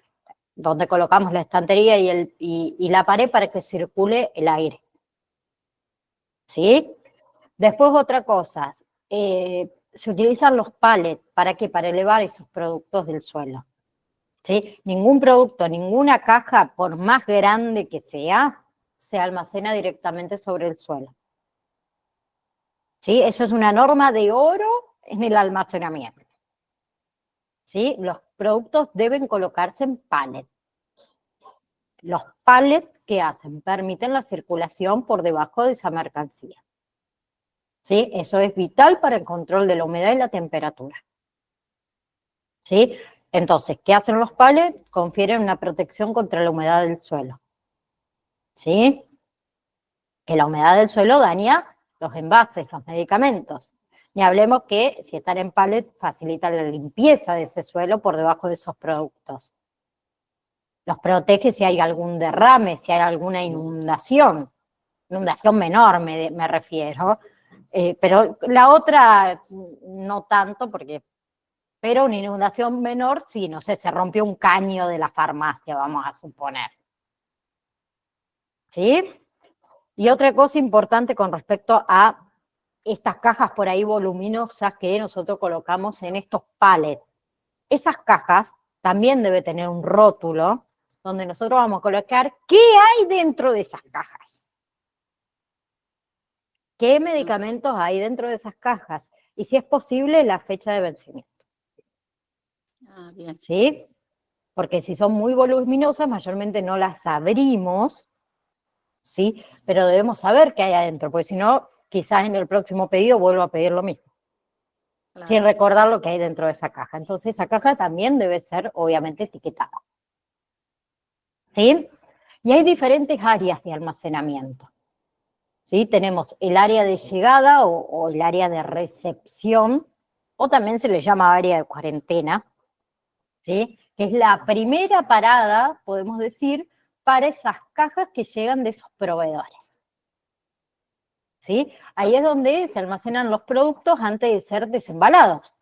donde colocamos la estantería y la pared para que circule el aire. ¿Sí? Después otra cosa, se utilizan los pallets, ¿para qué? Para elevar esos productos del suelo. ¿Sí? Ningún producto, ninguna caja, por más grande que sea, se almacena directamente sobre el suelo. ¿Sí? Eso es una norma de oro en el almacenamiento. ¿Sí? Los productos deben colocarse en pallet. Los pallets, ¿qué hacen? Permiten la circulación por debajo de esa mercancía. ¿Sí? Eso es vital para el control de la humedad y la temperatura. ¿Sí? Entonces, ¿qué hacen los pallets? Confieren una protección contra la humedad del suelo. ¿Sí? Que la humedad del suelo daña los envases, los medicamentos. Ni hablemos que si están en pallet facilita la limpieza de ese suelo por debajo de esos productos. Los protege si hay algún derrame, si hay alguna inundación menor me refiero, pero la otra no tanto, pero una inundación menor sí, no sé, se rompió un caño de la farmacia, vamos a suponer. ¿Sí? Y otra cosa importante con respecto a estas cajas por ahí voluminosas que nosotros colocamos en estos pallets. Esas cajas también debe tener un rótulo donde nosotros vamos a colocar qué hay dentro de esas cajas. ¿Qué medicamentos hay dentro de esas cajas? Y si es posible, la fecha de vencimiento. Ah, bien. ¿Sí? Porque si son muy voluminosas, mayormente no las abrimos, ¿sí? Pero debemos saber qué hay adentro, porque si no, quizás en el próximo pedido vuelvo a pedir lo mismo. Claro. Sin recordar lo que hay dentro de esa caja. Entonces, esa caja también debe ser, obviamente, etiquetada. ¿Sí? Y hay diferentes áreas de almacenamiento. ¿Sí? Tenemos el área de llegada o el área de recepción, o también se le llama área de cuarentena, ¿sí? Que es la primera parada, podemos decir, para esas cajas que llegan de esos proveedores. ¿Sí? Ahí es donde se almacenan los productos antes de ser desembalados,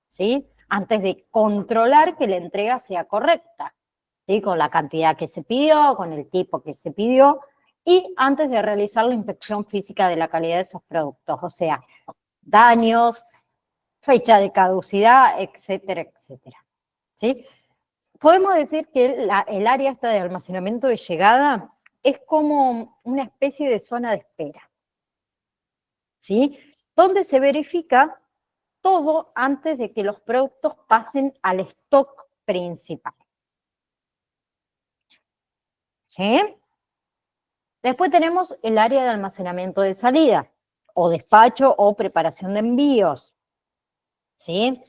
¿sí? Antes de controlar que la entrega sea correcta, ¿sí? Con la cantidad que se pidió, con el tipo que se pidió, y antes de realizar la inspección física de la calidad de esos productos, o sea, daños, fecha de caducidad, etcétera, etcétera. ¿Sí? Podemos decir que el área esta de almacenamiento de llegada es como una especie de zona de espera, ¿sí? Donde se verifica todo antes de que los productos pasen al stock principal. ¿Sí? Después tenemos el área de almacenamiento de salida, o despacho o preparación de envíos. ¿Sí?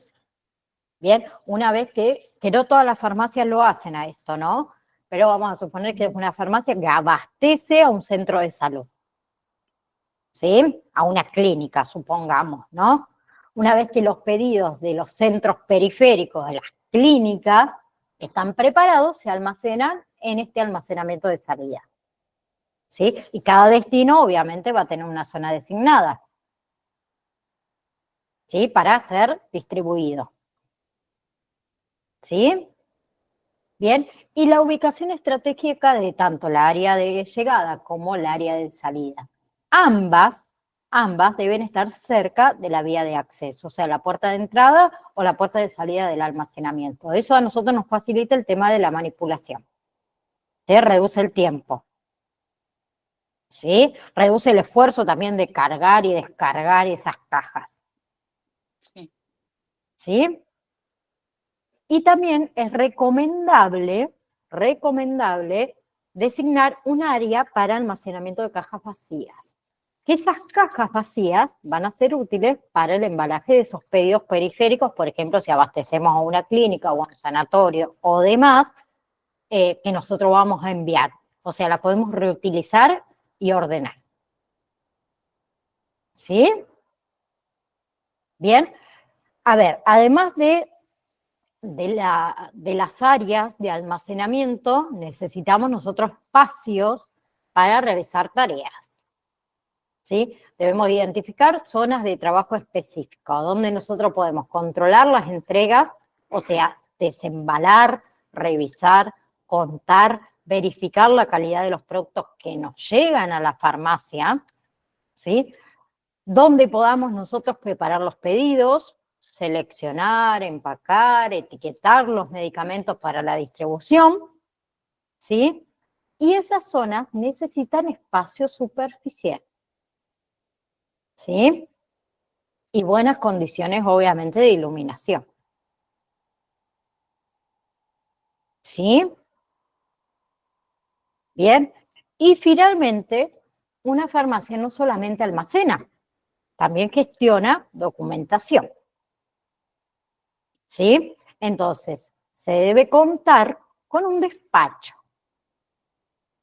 Bien, una vez que no todas las farmacias lo hacen a esto, ¿no? Pero vamos a suponer que es una farmacia que abastece a un centro de salud. ¿Sí? A una clínica, supongamos, ¿no? Una vez que los pedidos de los centros periféricos, de las clínicas, están preparados, se almacenan en este almacenamiento de salida. ¿Sí? Y cada destino, obviamente, va a tener una zona designada, ¿sí? Para ser distribuido. ¿Sí? Bien, y la ubicación estratégica de tanto la área de llegada como el área de salida. Ambas deben estar cerca de la vía de acceso, o sea, la puerta de entrada o la puerta de salida del almacenamiento. Eso a nosotros nos facilita el tema de la manipulación. ¿Sí? Reduce el tiempo. ¿Sí? Reduce el esfuerzo también de cargar y descargar esas cajas. Sí. ¿Sí? Y también es recomendable designar un área para almacenamiento de cajas vacías. Que esas cajas vacías van a ser útiles para el embalaje de esos pedidos periféricos, por ejemplo, si abastecemos a una clínica o a un sanatorio o demás, que nosotros vamos a enviar. O sea, la podemos reutilizar y ordenar. ¿Sí? Bien. A ver, además de las áreas de almacenamiento, necesitamos nosotros espacios para realizar tareas. ¿sí? Debemos identificar zonas de trabajo específicas, donde nosotros podemos controlar las entregas, o sea, desembalar, revisar, contar, verificar la calidad de los productos que nos llegan a la farmacia, ¿sí? Donde podamos nosotros preparar los pedidos, seleccionar, empacar, etiquetar los medicamentos para la distribución, ¿sí? Y esas zonas necesitan espacio superficial, ¿sí? Y buenas condiciones, obviamente, de iluminación, ¿sí? Bien. Y finalmente, una farmacia no solamente almacena, también gestiona documentación, ¿sí? Entonces, se debe contar con un despacho,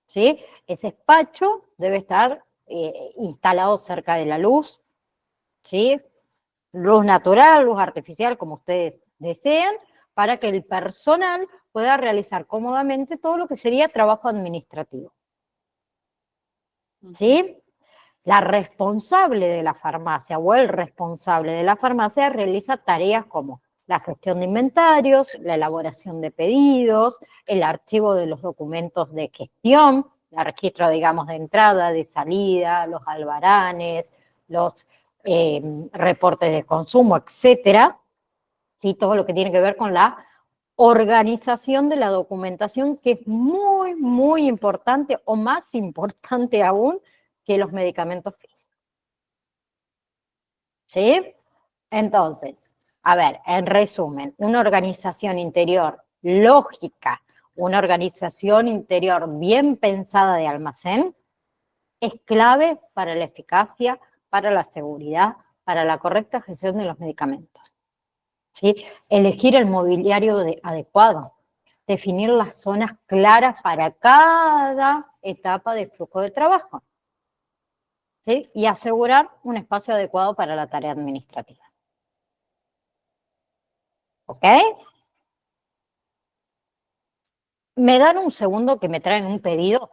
¿sí? Ese despacho debe estar instalado cerca de la luz, ¿sí? Luz natural, luz artificial, como ustedes deseen, para que el personal pueda realizar cómodamente todo lo que sería trabajo administrativo, ¿sí? La responsable de la farmacia o el responsable de la farmacia realiza tareas como la gestión de inventarios, la elaboración de pedidos, el archivo de los documentos de gestión, el registro, digamos, de entrada, de salida, los albaranes, los reportes de consumo, etcétera, ¿sí? Todo lo que tiene que ver con la organización de la documentación, que es muy, muy importante, o más importante aún que los medicamentos físicos, ¿sí? Entonces, a ver, en resumen, una organización interior lógica, una organización interior bien pensada de almacén, es clave para la eficacia, para la seguridad, para la correcta gestión de los medicamentos, ¿sí? Elegir el mobiliario adecuado, definir las zonas claras para cada etapa del flujo de trabajo, ¿sí? Y asegurar un espacio adecuado para la tarea administrativa. ¿Ok? Me dan un segundo que me traen un pedido,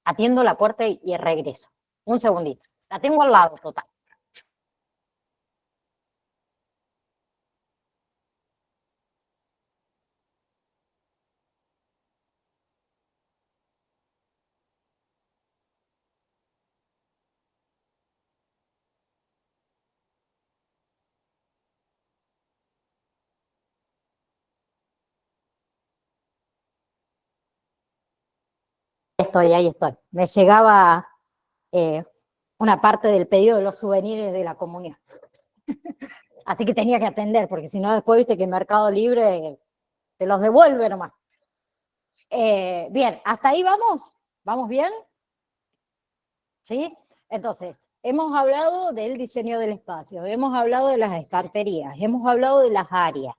atiendo la puerta y regreso. Un segundito. La tengo al lado, total. Ahí estoy. Me llegaba una parte del pedido de los souvenirs de la comunión. Así que tenía que atender, porque si no después viste que Mercado Libre te los devuelve nomás. Bien, ¿hasta ahí vamos? ¿Vamos bien? ¿Sí? Entonces, hemos hablado del diseño del espacio, hemos hablado de las estanterías, hemos hablado de las áreas,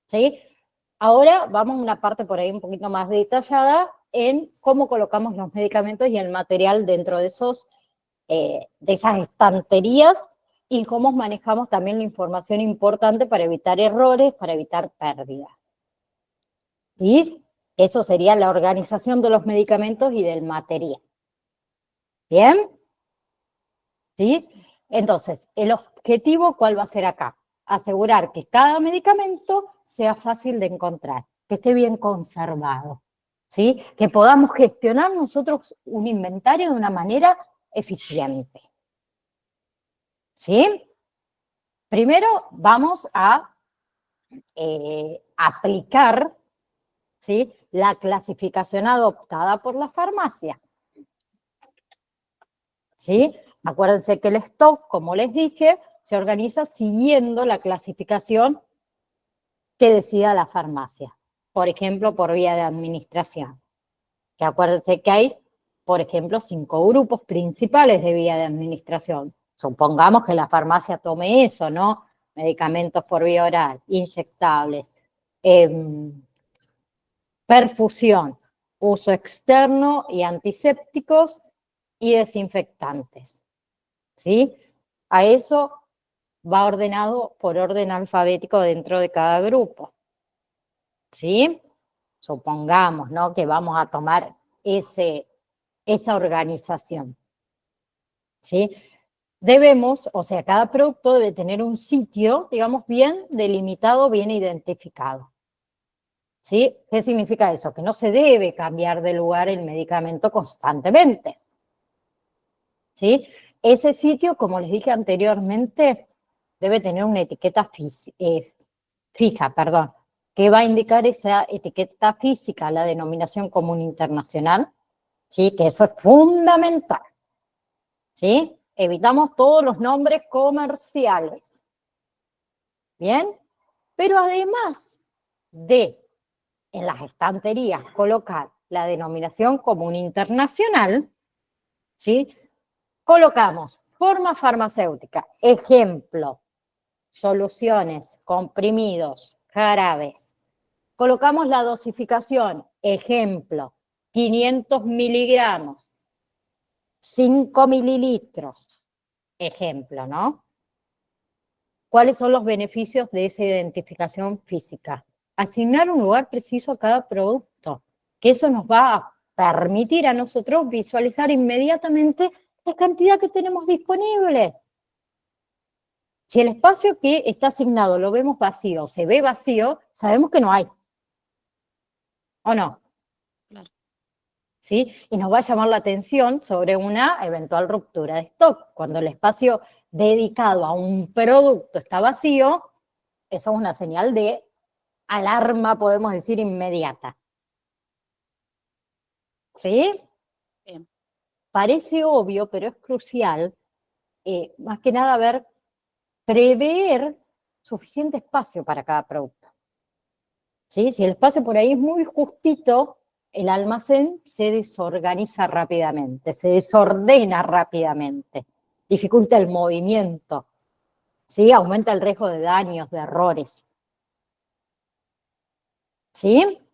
¿sí? Ahora vamos a una parte por ahí un poquito más detallada en cómo colocamos los medicamentos y el material dentro de esas estanterías y cómo manejamos también la información importante para evitar errores, para evitar pérdidas. Y eso sería la organización de los medicamentos y del material. ¿Bien? ¿Sí? Entonces, el objetivo, ¿cuál va a ser acá? Asegurar que cada medicamento sea fácil de encontrar, que esté bien conservado, ¿sí? Que podamos gestionar nosotros un inventario de una manera eficiente, ¿sí? Primero vamos a aplicar, ¿sí?, la clasificación adoptada por la farmacia, ¿sí? Acuérdense que el stock, como les dije, se organiza siguiendo la clasificación que decida la farmacia. Por ejemplo, por vía de administración. Que acuérdense que hay, por ejemplo, 5 grupos principales de vía de administración. Supongamos que la farmacia tome eso, ¿no? Medicamentos por vía oral, inyectables, perfusión, uso externo y antisépticos y desinfectantes, ¿sí? A eso va ordenado por orden alfabético dentro de cada grupo, ¿sí? Supongamos, ¿no?, que vamos a tomar esa organización, ¿sí? debemos, o sea, cada producto debe tener un sitio, digamos, bien delimitado, bien identificado. ¿Sí? ¿Qué significa eso? Que no se debe cambiar de lugar el medicamento constantemente. ¿Sí? Ese sitio, como les dije anteriormente, debe tener una etiqueta fija, perdón, que va a indicar esa etiqueta física, la denominación común internacional, ¿sí? Que eso es fundamental. ¿Sí? Evitamos todos los nombres comerciales. ¿Bien? Pero además de en las estanterías colocar la denominación común internacional, ¿sí? Colocamos forma farmacéutica, ejemplo, soluciones, comprimidos, jarabes. Colocamos la dosificación, ejemplo, 500 miligramos, 5 mililitros, ejemplo, ¿no? ¿Cuáles son los beneficios de esa identificación física? Asignar un lugar preciso a cada producto, que eso nos va a permitir a nosotros visualizar inmediatamente la cantidad que tenemos disponible. Si el espacio que está asignado lo vemos vacío, se ve vacío, sabemos que no hay. ¿O no? Claro. ¿Sí? Y nos va a llamar la atención sobre una eventual ruptura de stock. Cuando el espacio dedicado a un producto está vacío, eso es una señal de alarma, podemos decir, inmediata. ¿Sí? Bien. Parece obvio, pero es crucial, más que nada, prever suficiente espacio para cada producto. ¿Sí? Si el espacio por ahí es muy justito, el almacén se desorganiza rápidamente, se desordena rápidamente, dificulta el movimiento, ¿sí? Aumenta el riesgo de daños, de errores. ¿Sí?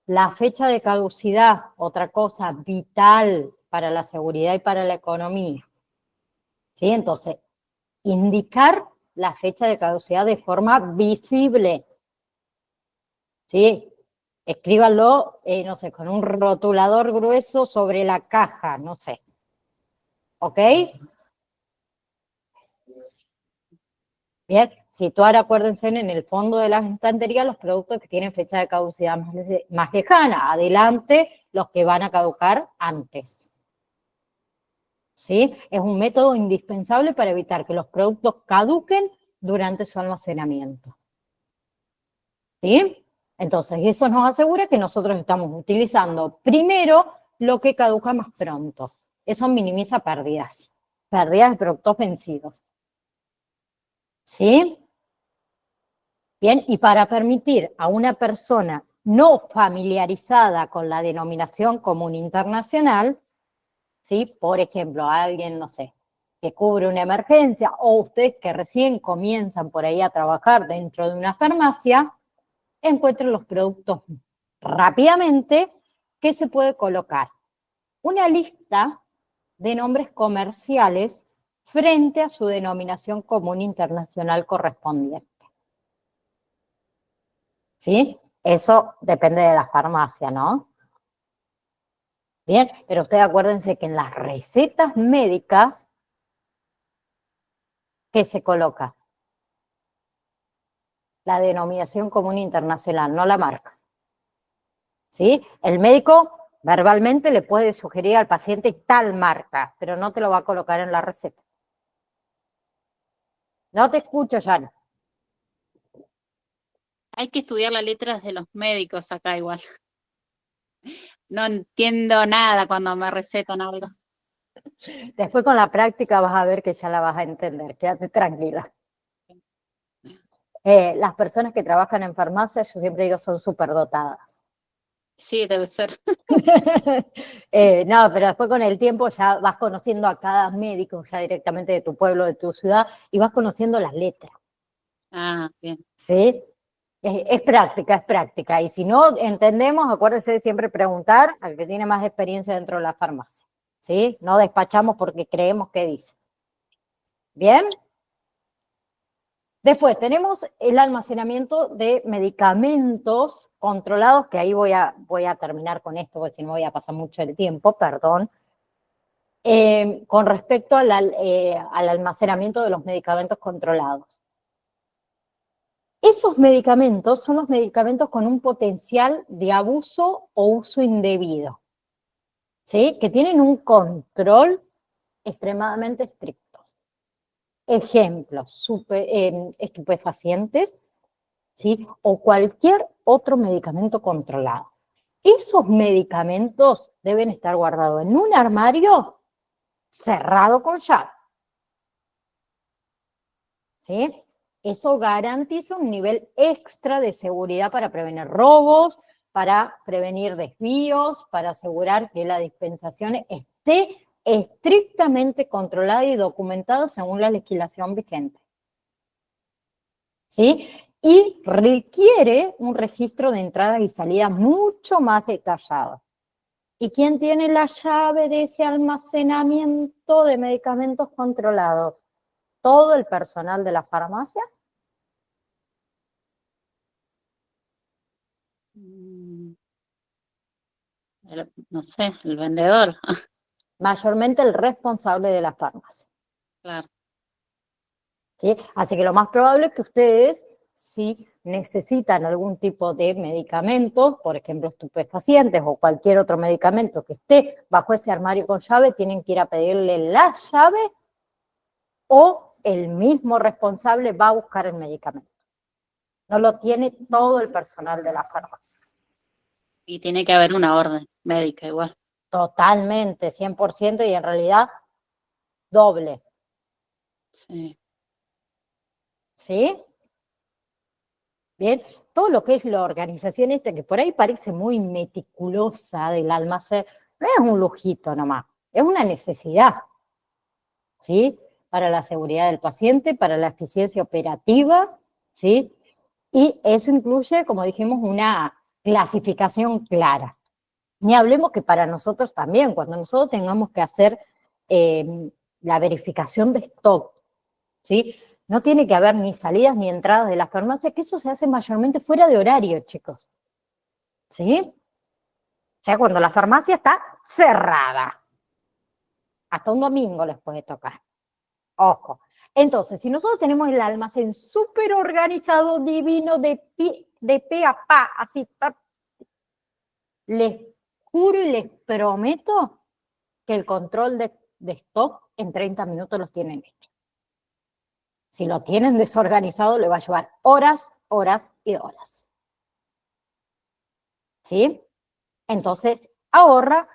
La fecha de caducidad, otra cosa vital para la seguridad y para la economía. ¿Sí? Entonces, indicar la fecha de caducidad de forma visible. ¿Sí? Escríbanlo, no sé, con un rotulador grueso sobre la caja, no sé. ¿Ok? Bien, situar, acuérdense, en el fondo de las estanterías los productos que tienen fecha de caducidad más lejana. Adelante los que van a caducar antes. ¿Sí? Es un método indispensable para evitar que los productos caduquen durante su almacenamiento. ¿Sí? Entonces, eso nos asegura que nosotros estamos utilizando primero lo que caduca más pronto. Eso minimiza pérdidas de productos vencidos. ¿Sí? Bien, y para permitir a una persona no familiarizada con la denominación común internacional, ¿sí? Por ejemplo, a alguien, no sé, que cubre una emergencia, o ustedes que recién comienzan por ahí a trabajar dentro de una farmacia, encuentren los productos rápidamente que se puede colocar una lista de nombres comerciales frente a su denominación común internacional correspondiente. ¿Sí? Eso depende de la farmacia, ¿no? Bien, pero ustedes acuérdense que en las recetas médicas, ¿qué se coloca? La denominación común internacional, no la marca. ¿Sí? El médico verbalmente le puede sugerir al paciente tal marca, pero no te lo va a colocar en la receta. No te escucho, Yana. Hay que estudiar las letras de los médicos acá igual. No entiendo nada cuando me recetan algo. Después con la práctica vas a ver que ya la vas a entender, quédate tranquila. Las personas que trabajan en farmacia, yo siempre digo, son superdotadas. Sí, debe ser. No, pero después con el tiempo ya vas conociendo a cada médico ya directamente de tu pueblo, de tu ciudad, y vas conociendo las letras. Ah, bien. ¿Sí? Es práctica. Y si no entendemos, acuérdese de siempre preguntar al que tiene más experiencia dentro de la farmacia. ¿Sí? No despachamos porque creemos que dice. ¿Bien? Después tenemos el almacenamiento de medicamentos controlados, que ahí voy a terminar con esto, porque si no voy a pasar mucho el tiempo, perdón. con respecto al almacenamiento de los medicamentos controlados. Esos medicamentos son los medicamentos con un potencial de abuso o uso indebido, ¿sí? Que tienen un control extremadamente estricto. Ejemplos, estupefacientes, ¿sí? O cualquier otro medicamento controlado. Esos medicamentos deben estar guardados en un armario cerrado con llave, ¿sí? Eso garantiza un nivel extra de seguridad para prevenir robos, para prevenir desvíos, para asegurar que la dispensación esté estrictamente controlada y documentada según la legislación vigente, ¿sí? Y requiere un registro de entrada y salida mucho más detallado. ¿Y quién tiene la llave de ese almacenamiento de medicamentos controlados? ¿Todo el personal de la farmacia? No sé, el vendedor. Mayormente el responsable de la farmacia. Claro. ¿Sí? Así que lo más probable es que ustedes, si necesitan algún tipo de medicamentos, por ejemplo estupefacientes o cualquier otro medicamento que esté bajo ese armario con llave, tienen que ir a pedirle la llave o el mismo responsable va a buscar el medicamento. No lo tiene todo el personal de la farmacia. Y tiene que haber una orden médica igual. Totalmente, 100% y en realidad doble. Sí. ¿Sí? Bien, todo lo que es la organización esta, que por ahí parece muy meticulosa del almacén, no es un lujito nomás, es una necesidad, ¿sí? Para la seguridad del paciente, para la eficiencia operativa, ¿sí? Y eso incluye, como dijimos, una clasificación clara. Ni hablemos que para nosotros también, cuando nosotros tengamos que hacer la verificación de stock, ¿sí? No tiene que haber ni salidas ni entradas de la farmacia, que eso se hace mayormente fuera de horario, chicos. ¿Sí? O sea, cuando la farmacia está cerrada. Hasta un domingo les puede tocar. Ojo. Entonces, si nosotros tenemos el almacén súper organizado, divino, de pe a pa, así, les juro y les prometo que el control de stock en 30 minutos los tienen hechos. Si lo tienen desorganizado, le va a llevar horas, horas y horas. ¿Sí? Entonces, ahorra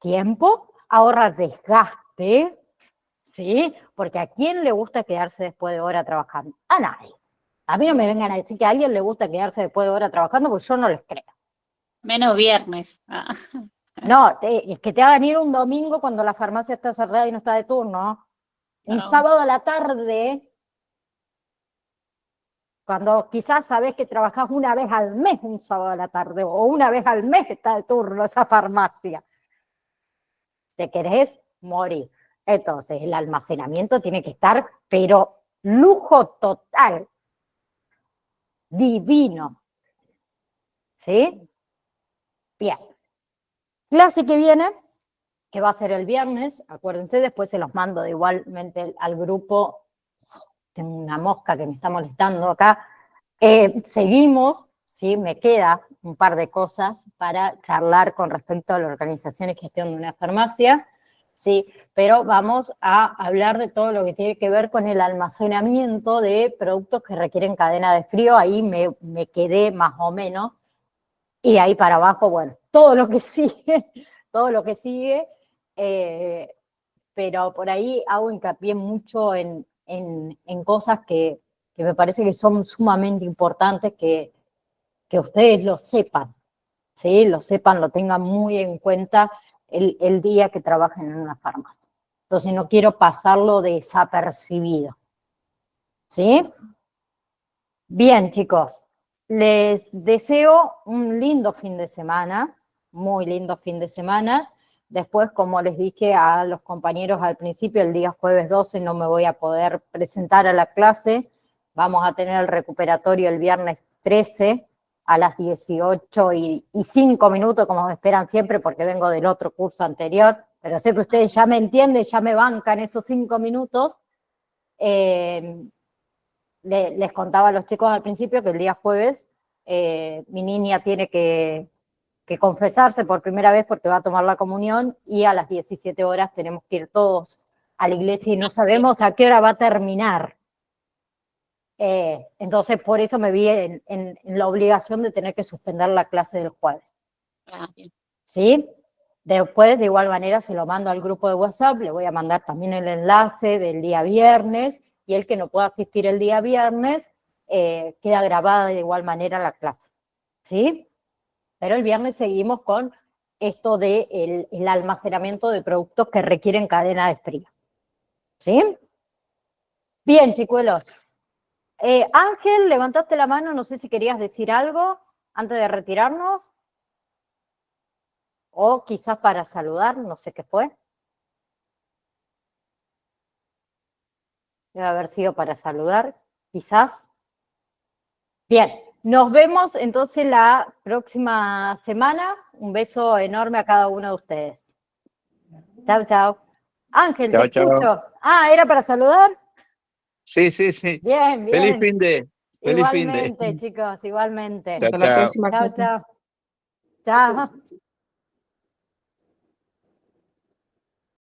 tiempo, ahorra desgaste, ¿sí? Porque ¿a quién le gusta quedarse después de hora trabajando? A nadie. A mí no me vengan a decir que a alguien le gusta quedarse después de hora trabajando, porque yo no les creo. Menos viernes. No, es que te hagan ir un domingo cuando la farmacia está cerrada y no está de turno. Un sábado a la tarde, cuando quizás sabés que trabajás una vez al mes un sábado a la tarde, o una vez al mes está de turno esa farmacia. Te querés morir. Entonces, el almacenamiento tiene que estar, pero lujo total, divino. ¿Sí? Bien. Clase que viene, que va a ser el viernes, acuérdense, después se los mando igualmente al grupo. Tengo una mosca que me está molestando acá. Seguimos, ¿sí? Me queda un par de cosas para charlar con respecto a la organización y gestión de una farmacia, ¿sí? Pero vamos a hablar de todo lo que tiene que ver con el almacenamiento de productos que requieren cadena de frío. Ahí me quedé más o menos. Y de ahí para abajo, bueno, todo lo que sigue, todo lo que sigue. Pero por ahí hago hincapié mucho en cosas que me parece que son sumamente importantes que ustedes lo sepan, ¿sí? Lo sepan, lo tengan muy en cuenta el día que trabajen en una farmacia. Entonces no quiero pasarlo desapercibido, ¿sí? Bien, chicos, les deseo un lindo fin de semana, muy lindo fin de semana. Después, como les dije a los compañeros al principio, el día jueves 12 no me voy a poder presentar a la clase. Vamos a tener el recuperatorio el viernes 13 a las 18:05, como me esperan siempre, porque vengo del otro curso anterior. pero sé que ustedes ya me entienden, ya me bancan esos 5 minutos. Les contaba a los chicos al principio que el día jueves mi niña tiene que confesarse por primera vez porque va a tomar la comunión y a las 17 horas tenemos que ir todos a la iglesia y no sabemos a qué hora va a terminar. Entonces, por eso me vi en la obligación de tener que suspender la clase del jueves. ¿Sí? Después, de igual manera, se lo mando al grupo de WhatsApp, le voy a mandar también el enlace del día viernes, y el que no pueda asistir el día viernes, queda grabada de igual manera la clase. ¿Sí? Pero el viernes seguimos con esto del el almacenamiento de productos que requieren cadena de frío. ¿Sí? Bien, chicuelos. Ángel, levantaste la mano, no sé si querías decir algo antes de retirarnos. O quizás para saludar, no sé qué fue. Debe haber sido para saludar, quizás. Bien, nos vemos entonces la próxima semana. Un beso enorme a cada uno de ustedes. Chao, chao. Ángel, Chao, te chao. escucho. Ah, ¿era para saludar? Sí, sí, sí. Bien, Feliz bien. fin de. Feliz fin de. Igualmente, chicos, igualmente. Chao, Hasta la chao. próxima Chao, clase. chao. Chao.